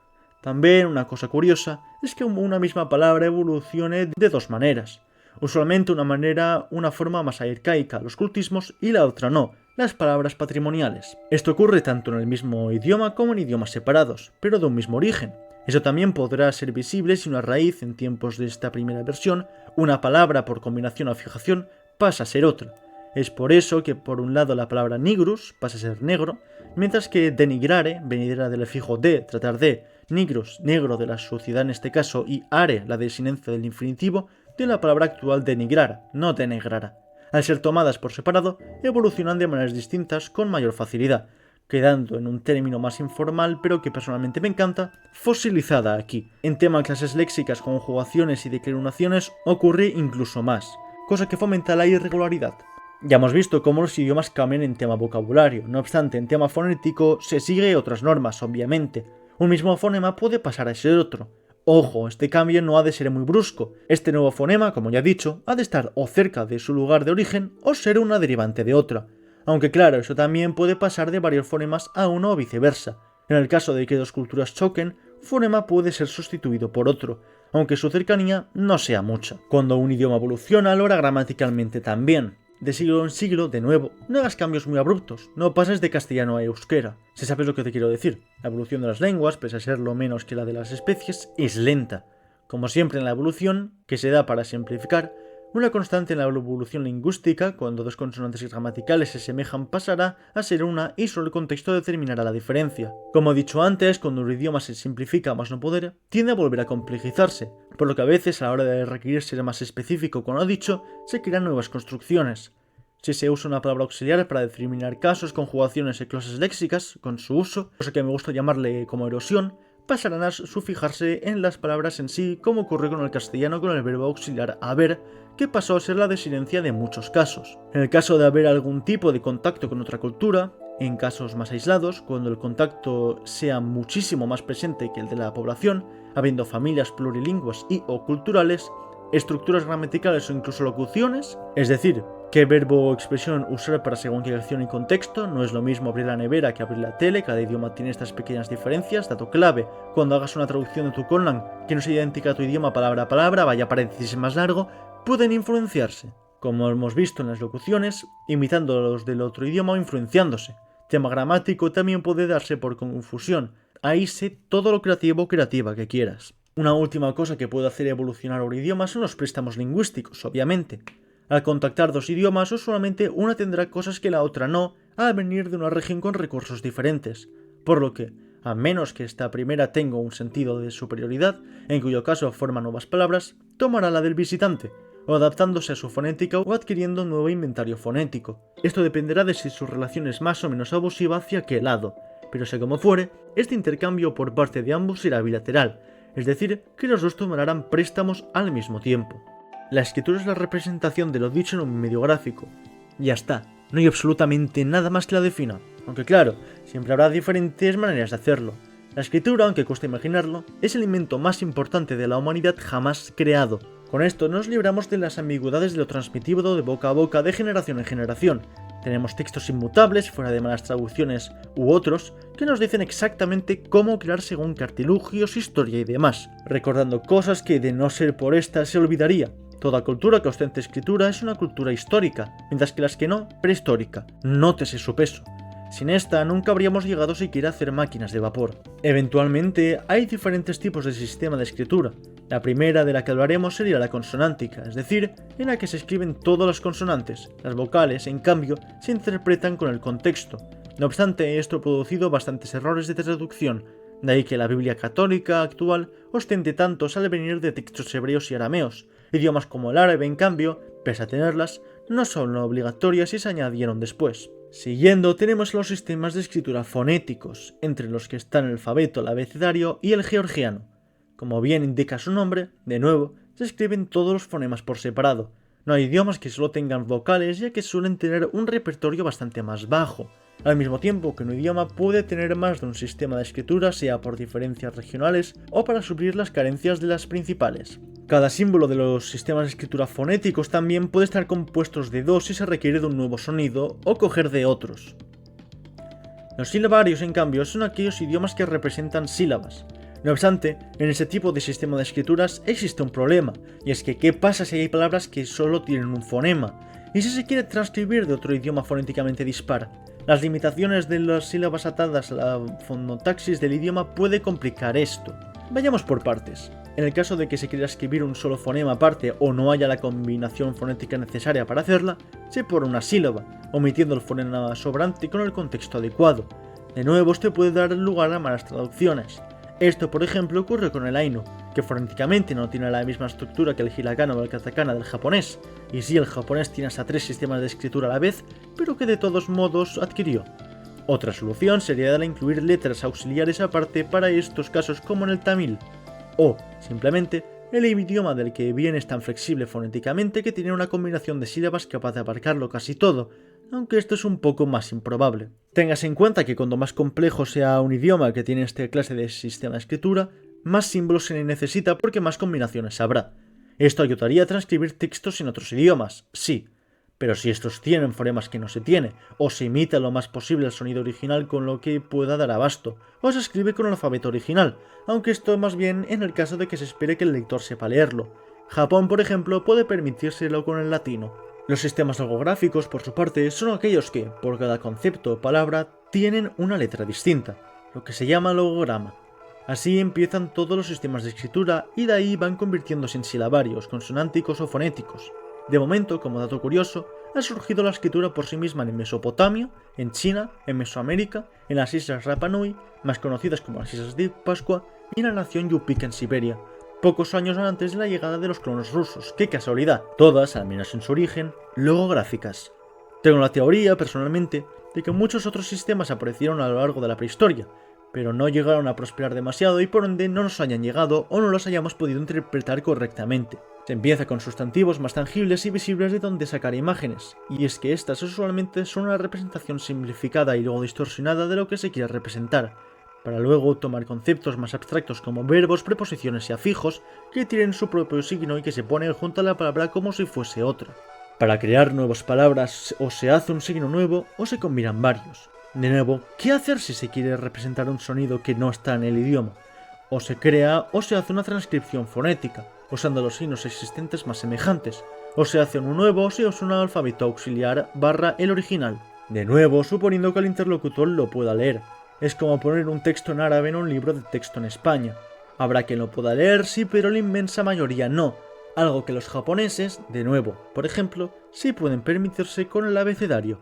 También una cosa curiosa es que una misma palabra evolucione de dos maneras. Usualmente una forma más arcaica, los cultismos, y la otra no, las palabras patrimoniales. Esto ocurre tanto en el mismo idioma como en idiomas separados, pero de un mismo origen. Eso también podrá ser visible si una raíz, en tiempos de esta primera versión, una palabra por combinación o fijación, pasa a ser otra. Es por eso que por un lado la palabra nigrus pasa a ser negro, mientras que denigrare, venidera del efijo de, tratar de, nigrus, negro de la suciedad en este caso, y are, la desinencia del infinitivo, de la palabra actual denigrara, no denegrara. Al ser tomadas por separado, evolucionan de maneras distintas con mayor facilidad, quedando en un término más informal, pero que personalmente me encanta, fosilizada aquí. En tema de clases léxicas, conjugaciones y declinaciones ocurre incluso más, cosa que fomenta la irregularidad. Ya hemos visto cómo los idiomas cambian en tema vocabulario, no obstante en tema fonético se sigue otras normas, obviamente. Un mismo fonema puede pasar a ser otro. Ojo, este cambio no ha de ser muy brusco. Este nuevo fonema, como ya he dicho, ha de estar o cerca de su lugar de origen o ser una derivante de otra. Aunque claro, eso también puede pasar de varios fonemas a uno o viceversa. En el caso de que dos culturas choquen, un fonema puede ser sustituido por otro, aunque su cercanía no sea mucha. Cuando un idioma evoluciona, lo hará gramaticalmente también. De siglo en siglo, de nuevo, no hagas cambios muy abruptos, no pases de castellano a euskera. Si sabes lo que te quiero decir, la evolución de las lenguas, pese a ser lo menos que la de las especies, es lenta. Como siempre en la evolución, que se da para simplificar, una constante en la evolución lingüística, cuando dos consonantes gramaticales se asemejan, pasará a ser una y solo el contexto determinará la diferencia. Como he dicho antes, cuando un idioma se simplifica a más no poder, tiende a volver a complejizarse, por lo que a veces a la hora de requerir ser más específico con lo dicho, se crean nuevas construcciones. Si se usa una palabra auxiliar para determinar casos, conjugaciones y clases léxicas, con su uso, cosa que me gusta llamarle como erosión, pasarán a sufijarse en las palabras en sí, como ocurre con el castellano con el verbo auxiliar haber, que pasó a ser la desinencia de muchos casos. En el caso de haber algún tipo de contacto con otra cultura, en casos más aislados, cuando el contacto sea muchísimo más presente que el de la población, habiendo familias plurilingües y o culturales, estructuras gramaticales o incluso locuciones, es decir, qué verbo o expresión usar para según qué acción y contexto, no es lo mismo abrir la nevera que abrir la tele, cada idioma tiene estas pequeñas diferencias, dato clave, cuando hagas una traducción de tu Conlang que no sea idéntica a tu idioma palabra a palabra, vaya paréntesis más largo, pueden influenciarse, como hemos visto en las locuciones, imitando a los del otro idioma o influenciándose. Tema gramático también puede darse por confusión, ahí sé todo lo creativo o creativa que quieras. Una última cosa que puede hacer evolucionar un idioma son los préstamos lingüísticos, obviamente. Al contactar dos idiomas, usualmente una tendrá cosas que la otra no, al venir de una región con recursos diferentes, por lo que, a menos que esta primera tenga un sentido de superioridad, en cuyo caso forma nuevas palabras, tomará la del visitante, o adaptándose a su fonética o adquiriendo un nuevo inventario fonético. Esto dependerá de si su relación es más o menos abusiva hacia qué lado, pero sea como fuere, este intercambio por parte de ambos será bilateral, es decir, que los dos tomarán préstamos al mismo tiempo. La escritura es la representación de lo dicho en un medio gráfico. Ya está, no hay absolutamente nada más que la defina, aunque claro, siempre habrá diferentes maneras de hacerlo. La escritura, aunque cuesta imaginarlo, es el invento más importante de la humanidad jamás creado. Con esto nos libramos de las ambigüedades de lo transmitido de boca a boca de generación en generación. Tenemos textos inmutables, fuera de malas traducciones u otros, que nos dicen exactamente cómo crear según qué artilugios, historia y demás, recordando cosas que de no ser por esta se olvidaría. Toda cultura que ostente escritura es una cultura histórica, mientras que las que no, prehistórica. Nótese su peso. Sin esta nunca habríamos llegado siquiera a hacer máquinas de vapor. Eventualmente hay diferentes tipos de sistema de escritura. La primera de la que hablaremos sería la consonántica, es decir, en la que se escriben todas las consonantes. Las vocales, en cambio, se interpretan con el contexto. No obstante, esto ha producido bastantes errores de traducción, de ahí que la Biblia católica actual ostente tantos al venir de textos hebreos y arameos. Idiomas como el árabe, en cambio, pese a tenerlas, no son obligatorias y se añadieron después. Siguiendo, tenemos los sistemas de escritura fonéticos, entre los que están el alfabeto, el abecedario y el georgiano. Como bien indica su nombre, de nuevo, se escriben todos los fonemas por separado. No hay idiomas que solo tengan vocales, ya que suelen tener un repertorio bastante más bajo, al mismo tiempo que un idioma puede tener más de un sistema de escritura, sea por diferencias regionales o para suplir las carencias de las principales. Cada símbolo de los sistemas de escritura fonéticos también puede estar compuestos de dos si se requiere de un nuevo sonido o coger de otros. Los silabarios, en cambio, son aquellos idiomas que representan sílabas. No obstante, en ese tipo de sistema de escrituras existe un problema, y es que ¿qué pasa si hay palabras que solo tienen un fonema? ¿Y si se quiere transcribir de otro idioma fonéticamente dispar? Las limitaciones de las sílabas atadas a la fonotaxis del idioma puede complicar esto. Vayamos por partes. En el caso de que se quiera escribir un solo fonema aparte o no haya la combinación fonética necesaria para hacerla, se pone una sílaba, omitiendo el fonema sobrante con el contexto adecuado. De nuevo, esto puede dar lugar a malas traducciones. Esto, por ejemplo, ocurre con el Ainu, que fonéticamente no tiene la misma estructura que el hiragana o el katakana del japonés, y sí, el japonés tiene hasta 3 sistemas de escritura a la vez, pero que de todos modos adquirió. Otra solución sería la incluir letras auxiliares aparte para estos casos como en el tamil, o, simplemente, el idioma del que viene es tan flexible fonéticamente que tiene una combinación de sílabas capaz de abarcarlo casi todo, aunque esto es un poco más improbable. Téngase en cuenta que cuanto más complejo sea un idioma que tiene esta clase de sistema de escritura, más símbolos se necesita porque más combinaciones habrá. Esto ayudaría a transcribir textos en otros idiomas, sí, pero si estos tienen fonemas que no se tiene, o se imita lo más posible el sonido original con lo que pueda dar abasto, o se escribe con el alfabeto original, aunque esto más bien en el caso de que se espere que el lector sepa leerlo. Japón, por ejemplo, puede permitírselo con el latino. Los sistemas logográficos, por su parte, son aquellos que, por cada concepto o palabra, tienen una letra distinta, lo que se llama logograma. Así empiezan todos los sistemas de escritura y de ahí van convirtiéndose en silabarios, consonánticos o fonéticos. De momento, como dato curioso, ha surgido la escritura por sí misma en Mesopotamia, en China, en Mesoamérica, en las islas Rapa Nui, más conocidas como las islas de Pascua, y en la nación Yupik en Siberia, pocos años antes de la llegada de los colonos rusos. ¡Qué casualidad! Todas, al menos en su origen, logográficas. Tengo la teoría, personalmente, de que muchos otros sistemas aparecieron a lo largo de la prehistoria, pero no llegaron a prosperar demasiado y por ende no nos hayan llegado o no los hayamos podido interpretar correctamente. Se empieza con sustantivos más tangibles y visibles de donde sacar imágenes, y es que estas usualmente son una representación simplificada y luego distorsionada de lo que se quiere representar, para luego tomar conceptos más abstractos como verbos, preposiciones y afijos que tienen su propio signo y que se ponen junto a la palabra como si fuese otra. Para crear nuevas palabras o se hace un signo nuevo o se combinan varios. De nuevo, ¿qué hacer si se quiere representar un sonido que no está en el idioma? O se crea o se hace una transcripción fonética, usando los signos existentes más semejantes, o se hace uno nuevo o se usa un alfabeto auxiliar / el original. De nuevo, suponiendo que el interlocutor lo pueda leer. Es como poner un texto en árabe en un libro de texto en España. Habrá quien lo pueda leer, sí, pero la inmensa mayoría no, algo que los japoneses, de nuevo, por ejemplo, sí pueden permitirse con el abecedario.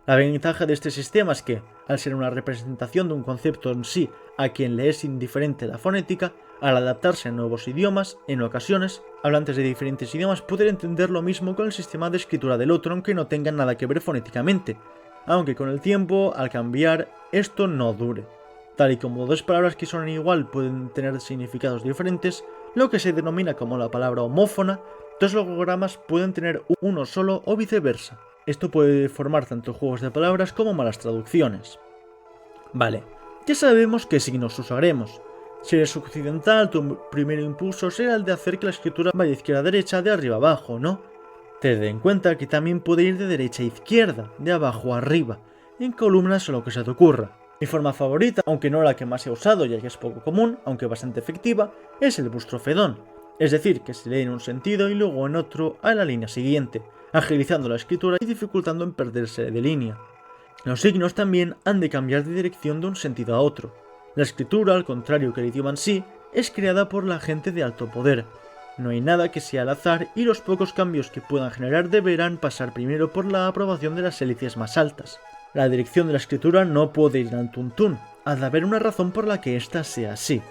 La ventaja de este sistema es que, al ser una representación de un concepto en sí a quien le es indiferente la fonética, al adaptarse a nuevos idiomas, en ocasiones, hablantes de diferentes idiomas pueden entender lo mismo con el sistema de escritura del otro aunque no tengan nada que ver fonéticamente, aunque con el tiempo, al cambiar, esto no dure. Tal y como dos palabras que suenan igual pueden tener significados diferentes, lo que se denomina como la palabra homófona, dos logogramas pueden tener uno solo o viceversa. Esto puede formar tanto juegos de palabras como malas traducciones. Vale, ya sabemos qué signos usaremos. Si eres occidental, tu primer impulso será el de hacer que la escritura vaya de izquierda a derecha, de arriba a abajo, ¿no? Ten en cuenta que también puede ir de derecha a izquierda, de abajo a arriba, en columnas o lo que se te ocurra. Mi forma favorita, aunque no la que más he usado ya que es poco común, aunque bastante efectiva, es el bustrofedón, es decir, que se lee en un sentido y luego en otro a la línea siguiente, agilizando la escritura y dificultando en perderse de línea. Los signos también han de cambiar de dirección de un sentido a otro. La escritura, al contrario que el idioma en sí, es creada por la gente de alto poder. No hay nada que sea al azar y los pocos cambios que puedan generar deberán pasar primero por la aprobación de las élites más altas. La dirección de la escritura no puede ir al tuntún, ha de haber una razón por la que ésta sea así.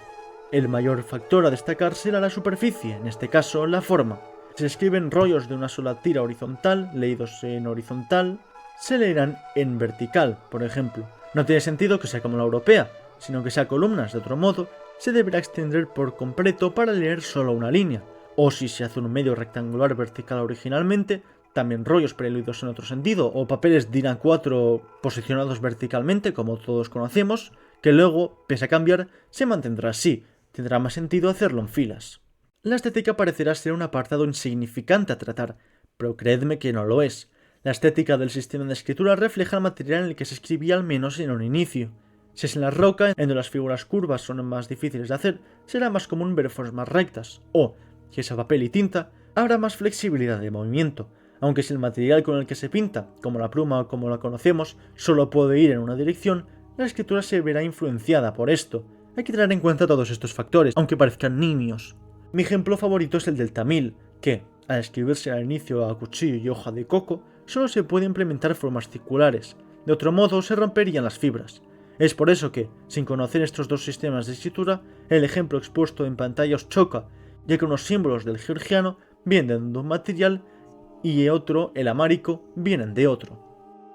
El mayor factor a destacar será la superficie, en este caso la forma. Si se escriben rollos de una sola tira horizontal, leídos en horizontal, se leerán en vertical, por ejemplo. No tiene sentido que sea como la europea, sino que sea columnas, de otro modo, se deberá extender por completo para leer solo una línea, o si se hace un medio rectangular vertical originalmente, también rollos preluidos en otro sentido, o papeles DIN A4 posicionados verticalmente, como todos conocemos, que luego, pese a cambiar, se mantendrá así. Tendrá más sentido hacerlo en filas. La estética parecerá ser un apartado insignificante a tratar, pero creedme que no lo es. La estética del sistema de escritura refleja el material en el que se escribía al menos en un inicio. Si es en la roca, en donde las figuras curvas son más difíciles de hacer, será más común ver formas rectas, o, si es a papel y tinta, habrá más flexibilidad de movimiento, aunque si el material con el que se pinta, como la pluma o como la conocemos, solo puede ir en una dirección, la escritura se verá influenciada por esto. Hay que tener en cuenta todos estos factores, aunque parezcan nimios. Mi ejemplo favorito es el del tamil, que, al escribirse al inicio a cuchillo y hoja de coco, solo se puede implementar formas circulares, de otro modo se romperían las fibras. Es por eso que, sin conocer estos dos sistemas de escritura, el ejemplo expuesto en pantalla os choca, ya que unos símbolos del georgiano vienen de un material y otro, el amárico, vienen de otro.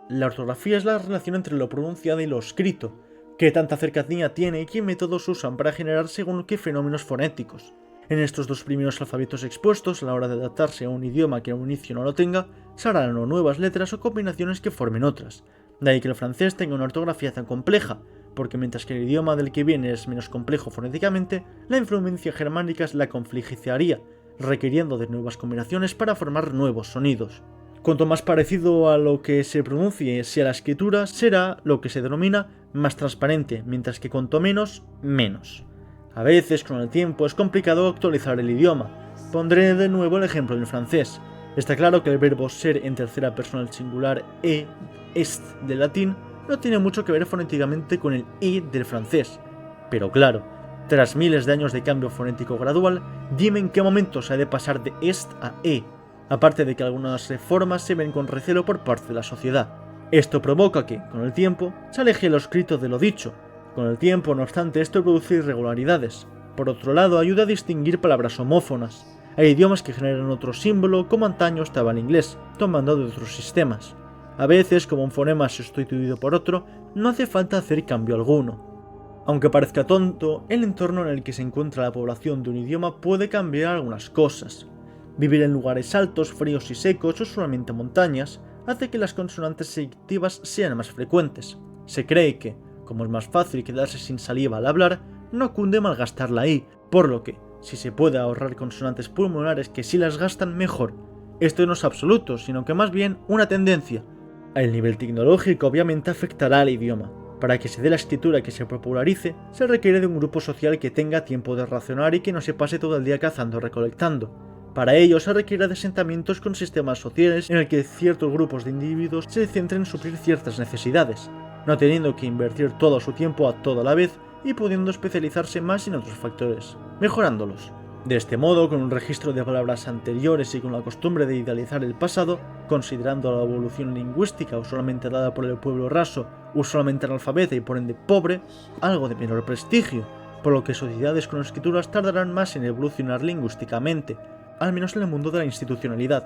La ortografía es la relación entre lo pronunciado y lo escrito, qué tanta cercanía tiene y qué métodos usan para generar según qué fenómenos fonéticos. En estos dos primeros alfabetos expuestos, a la hora de adaptarse a un idioma que a un inicio no lo tenga, se harán o nuevas letras o combinaciones que formen otras. De ahí que el francés tenga una ortografía tan compleja, porque mientras que el idioma del que viene es menos complejo fonéticamente, la influencia germánica la complejizaría, requiriendo de nuevas combinaciones para formar nuevos sonidos. Cuanto más parecido a lo que se pronuncie sea la escritura, será lo que se denomina más transparente, mientras que cuanto menos, menos. A veces, con el tiempo, es complicado actualizar el idioma. Pondré de nuevo el ejemplo del francés. Está claro que el verbo ser en tercera persona del singular est del latín no tiene mucho que ver fonéticamente con el i del francés. Pero claro, tras miles de años de cambio fonético gradual, dime en qué momento se ha de pasar de est a e, aparte de que algunas reformas se ven con recelo por parte de la sociedad. Esto provoca que, con el tiempo, se aleje lo escrito de lo dicho. Con el tiempo, no obstante, esto produce irregularidades. Por otro lado, ayuda a distinguir palabras homófonas. Hay idiomas que generan otro símbolo, como antaño estaba el inglés, tomando de otros sistemas. A veces, como un fonema es sustituido por otro, no hace falta hacer cambio alguno. Aunque parezca tonto, el entorno en el que se encuentra la población de un idioma puede cambiar algunas cosas. Vivir en lugares altos, fríos y secos o solamente montañas hace que las consonantes selectivas sean más frecuentes. Se cree que, como es más fácil quedarse sin saliva al hablar, no cunde malgastar la i, por lo que, si se puede ahorrar consonantes pulmonares que sí las gastan, mejor. Esto no es absoluto, sino que más bien una tendencia. El nivel tecnológico obviamente afectará al idioma. Para que se dé la escritura que se popularice, se requiere de un grupo social que tenga tiempo de razonar y que no se pase todo el día cazando o recolectando. Para ello se requiere de asentamientos con sistemas sociales en el que ciertos grupos de individuos se centren en suplir ciertas necesidades, no teniendo que invertir todo su tiempo a todo a la vez y pudiendo especializarse más en otros factores, mejorándolos. De este modo, con un registro de palabras anteriores y con la costumbre de idealizar el pasado, considerando la evolución lingüística usualmente dada por el pueblo raso, usualmente analfabeta y por ende pobre, algo de menor prestigio, por lo que sociedades con escrituras tardarán más en evolucionar lingüísticamente, al menos en el mundo de la institucionalidad,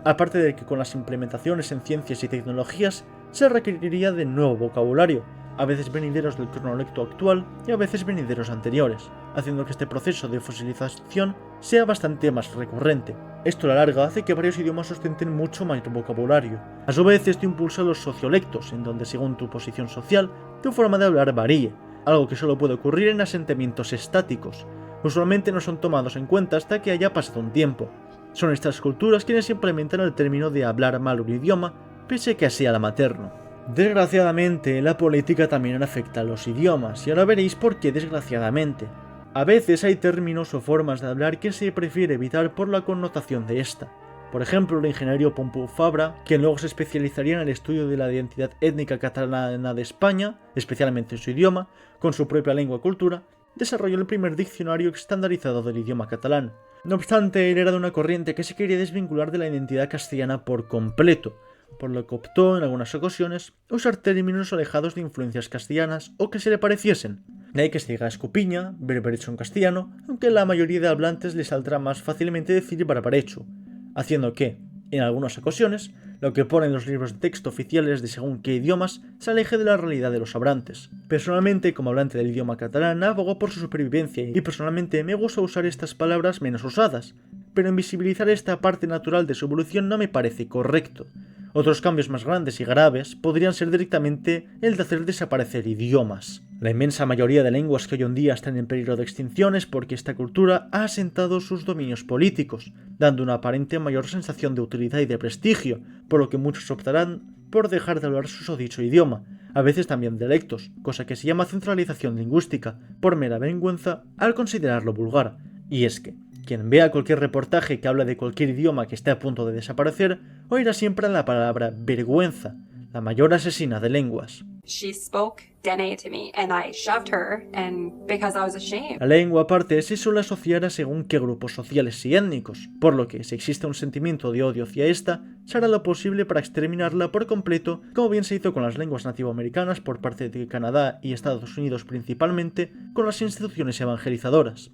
aparte de que con las implementaciones en ciencias y tecnologías se requeriría de nuevo vocabulario, a veces venideros del cronolecto actual y a veces venideros anteriores, haciendo que este proceso de fosilización sea bastante más recurrente. Esto a la larga hace que varios idiomas ostenten mucho mayor vocabulario. A su vez, esto impulsa los sociolectos, en donde según tu posición social, tu forma de hablar varíe, algo que solo puede ocurrir en asentamientos estáticos. Usualmente no son tomados en cuenta hasta que haya pasado un tiempo. Son estas culturas quienes implementan el término de hablar mal un idioma, pese a que sea la materno. Desgraciadamente, la política también afecta a los idiomas, y ahora veréis por qué desgraciadamente. A veces hay términos o formas de hablar que se prefiere evitar por la connotación de esta. Por ejemplo, el ingeniero Pompeu Fabra, quien luego se especializaría en el estudio de la identidad étnica catalana de España, especialmente en su idioma, con su propia lengua y cultura, desarrolló el primer diccionario estandarizado del idioma catalán. No obstante, él era de una corriente que se quería desvincular de la identidad castellana por completo, por lo que optó en algunas ocasiones usar términos alejados de influencias castellanas o que se le pareciesen. De ahí que se diga escupiña, berberecho en castellano, aunque a la mayoría de hablantes les saldrá más fácilmente decir barbarecho, haciendo que, en algunas ocasiones, lo que ponen los libros de texto oficiales de según qué idiomas se aleje de la realidad de los hablantes. Personalmente, como hablante del idioma catalán, abogo por su supervivencia y personalmente me gusta usar estas palabras menos usadas, pero invisibilizar esta parte natural de su evolución no me parece correcto. Otros cambios más grandes y graves podrían ser directamente el de hacer desaparecer idiomas. La inmensa mayoría de lenguas que hoy en día están en peligro de extinción es porque esta cultura ha asentado sus dominios políticos, dando una aparente mayor sensación de utilidad y de prestigio, por lo que muchos optarán por dejar de hablar su susodicho idioma, a veces también dialectos, cosa que se llama centralización lingüística, por mera vergüenza al considerarlo vulgar. Y es que, quien vea cualquier reportaje que habla de cualquier idioma que esté a punto de desaparecer, oirá siempre la palabra vergüenza, la mayor asesina de lenguas. She spoke Dene to me and I shoved her and because I was ashamed. La lengua aparte se suele asociar a según qué grupos sociales y étnicos, por lo que si existe un sentimiento de odio hacia esta, se hará lo posible para exterminarla por completo, como bien se hizo con las lenguas nativoamericanas por parte de Canadá y Estados Unidos principalmente, con las instituciones evangelizadoras.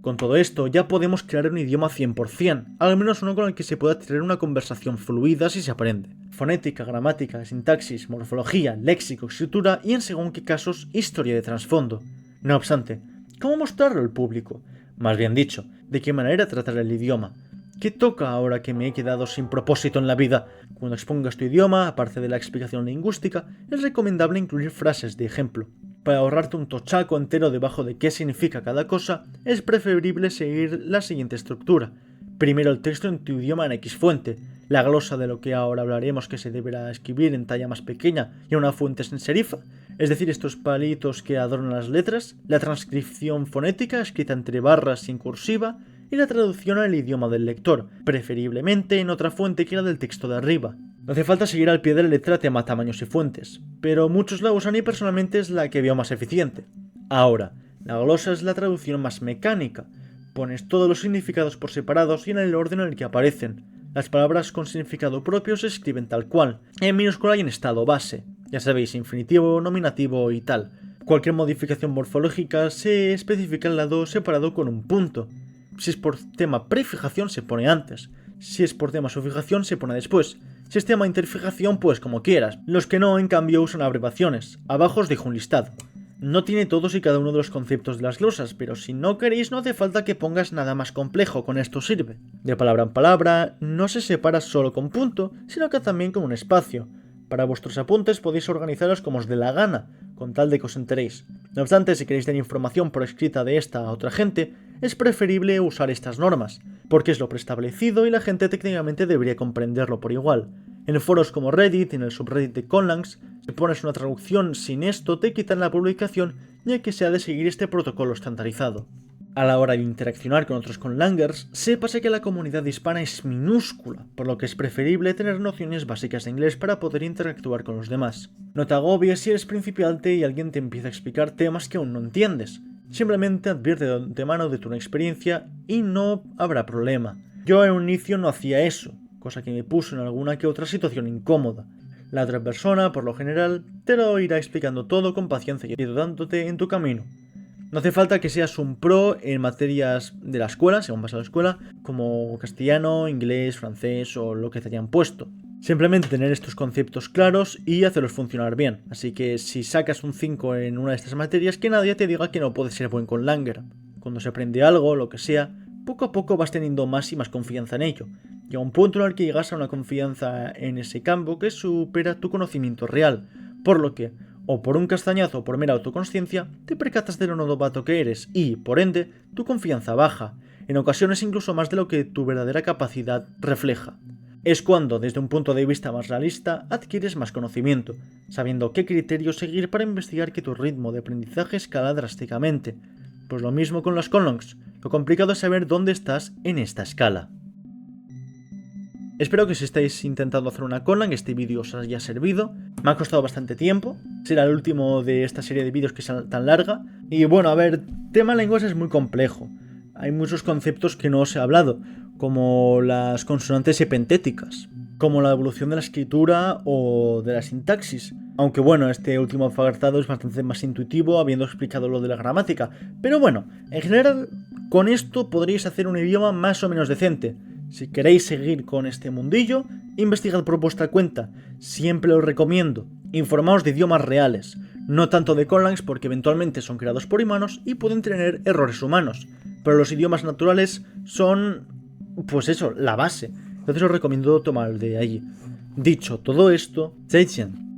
Con todo esto ya podemos crear un idioma 100%, al menos uno con el que se pueda tener una conversación fluida si se aprende. Fonética, gramática, sintaxis, morfología, léxico, escritura y en según qué casos, historia de trasfondo. No obstante, ¿cómo mostrarlo al público? Más bien dicho, ¿de qué manera tratar el idioma? ¿Qué toca ahora que me he quedado sin propósito en la vida? Cuando expongas tu idioma, aparte de la explicación lingüística, es recomendable incluir frases de ejemplo. Para ahorrarte un tochaco entero debajo de qué significa cada cosa, es preferible seguir la siguiente estructura. Primero el texto en tu idioma en X fuente, la glosa de lo que ahora hablaremos que se deberá escribir en talla más pequeña y una fuente sin serifa, es decir, estos palitos que adornan las letras, la transcripción fonética escrita entre barras y en cursiva, y la traducción al idioma del lector, preferiblemente en otra fuente que la del texto de arriba. No hace falta seguir al pie de la letra tema tamaños y fuentes, pero muchos la usan y personalmente es la que veo más eficiente. Ahora, la glosa es la traducción más mecánica. Pones todos los significados por separados y en el orden en el que aparecen. Las palabras con significado propio se escriben tal cual, en minúscula y en estado base. Ya sabéis, infinitivo, nominativo y tal. Cualquier modificación morfológica se especifica al lado separado con un punto. Si es por tema prefijación se pone antes. Si es por tema sufijación se pone después. Si es tema interfijación pues como quieras. Los que no en cambio usan abreviaciones. Abajo os dejo un listado. No tiene todos y cada uno de los conceptos de las glosas, pero si no queréis no hace falta que pongas nada más complejo, con esto sirve. De palabra en palabra no se separa solo con punto, sino que también con un espacio. Para vuestros apuntes podéis organizaros como os dé la gana, con tal de que os enteréis. No obstante, si queréis dar información por escrita de esta a otra gente, es preferible usar estas normas, porque es lo preestablecido y la gente técnicamente debería comprenderlo por igual. En foros como Reddit y en el subreddit de Conlangs, si pones una traducción sin esto te quitan la publicación ya que se ha de seguir este protocolo estandarizado. A la hora de interaccionar con otros conlangers, sépase que la comunidad hispana es minúscula, por lo que es preferible tener nociones básicas de inglés para poder interactuar con los demás. No te agobies si eres principiante y alguien te empieza a explicar temas que aún no entiendes. Simplemente advierte de antemano de tu inexperiencia y no habrá problema. Yo en un inicio no hacía eso, cosa que me puso en alguna que otra situación incómoda. La otra persona, por lo general, te lo irá explicando todo con paciencia y ayudándote en tu camino. No hace falta que seas un pro en materias de la escuela, según vas a la escuela, como castellano, inglés, francés o lo que te hayan puesto. Simplemente tener estos conceptos claros y hacerlos funcionar bien. Así que si sacas un 5 en una de estas materias, que nadie te diga que no puedes ser buen conlanger. Cuando se aprende algo, lo que sea, poco a poco vas teniendo más y más confianza en ello. Llega un punto en el que llegas a una confianza en ese campo que supera tu conocimiento real, por lo que, o por un castañazo o por mera autoconsciencia, te percatas de lo novato que eres y, por ende, tu confianza baja, en ocasiones incluso más de lo que tu verdadera capacidad refleja. Es cuando, desde un punto de vista más realista, adquieres más conocimiento, sabiendo qué criterios seguir para investigar que tu ritmo de aprendizaje escala drásticamente. Pues lo mismo con los conlangs, lo complicado es saber dónde estás en esta escala. Espero que si estáis intentando hacer una conlang este vídeo os haya servido. Me ha costado bastante tiempo, será el último de esta serie de vídeos que sea tan larga. Y bueno, a ver, tema lenguas es muy complejo. Hay muchos conceptos que no os he hablado, como las consonantes epentéticas, como la evolución de la escritura o de la sintaxis. Aunque bueno, este último apartado es bastante más intuitivo, habiendo explicado lo de la gramática. Pero bueno, en general, con esto podréis hacer un idioma más o menos decente. Si queréis seguir con este mundillo, investigad por vuestra cuenta. Siempre os recomiendo. Informaos de idiomas reales, no tanto de conlangs porque eventualmente son creados por humanos y pueden tener errores humanos. Pero los idiomas naturales son pues eso, la base. Entonces os recomiendo tomar de allí. Dicho todo esto, 再见.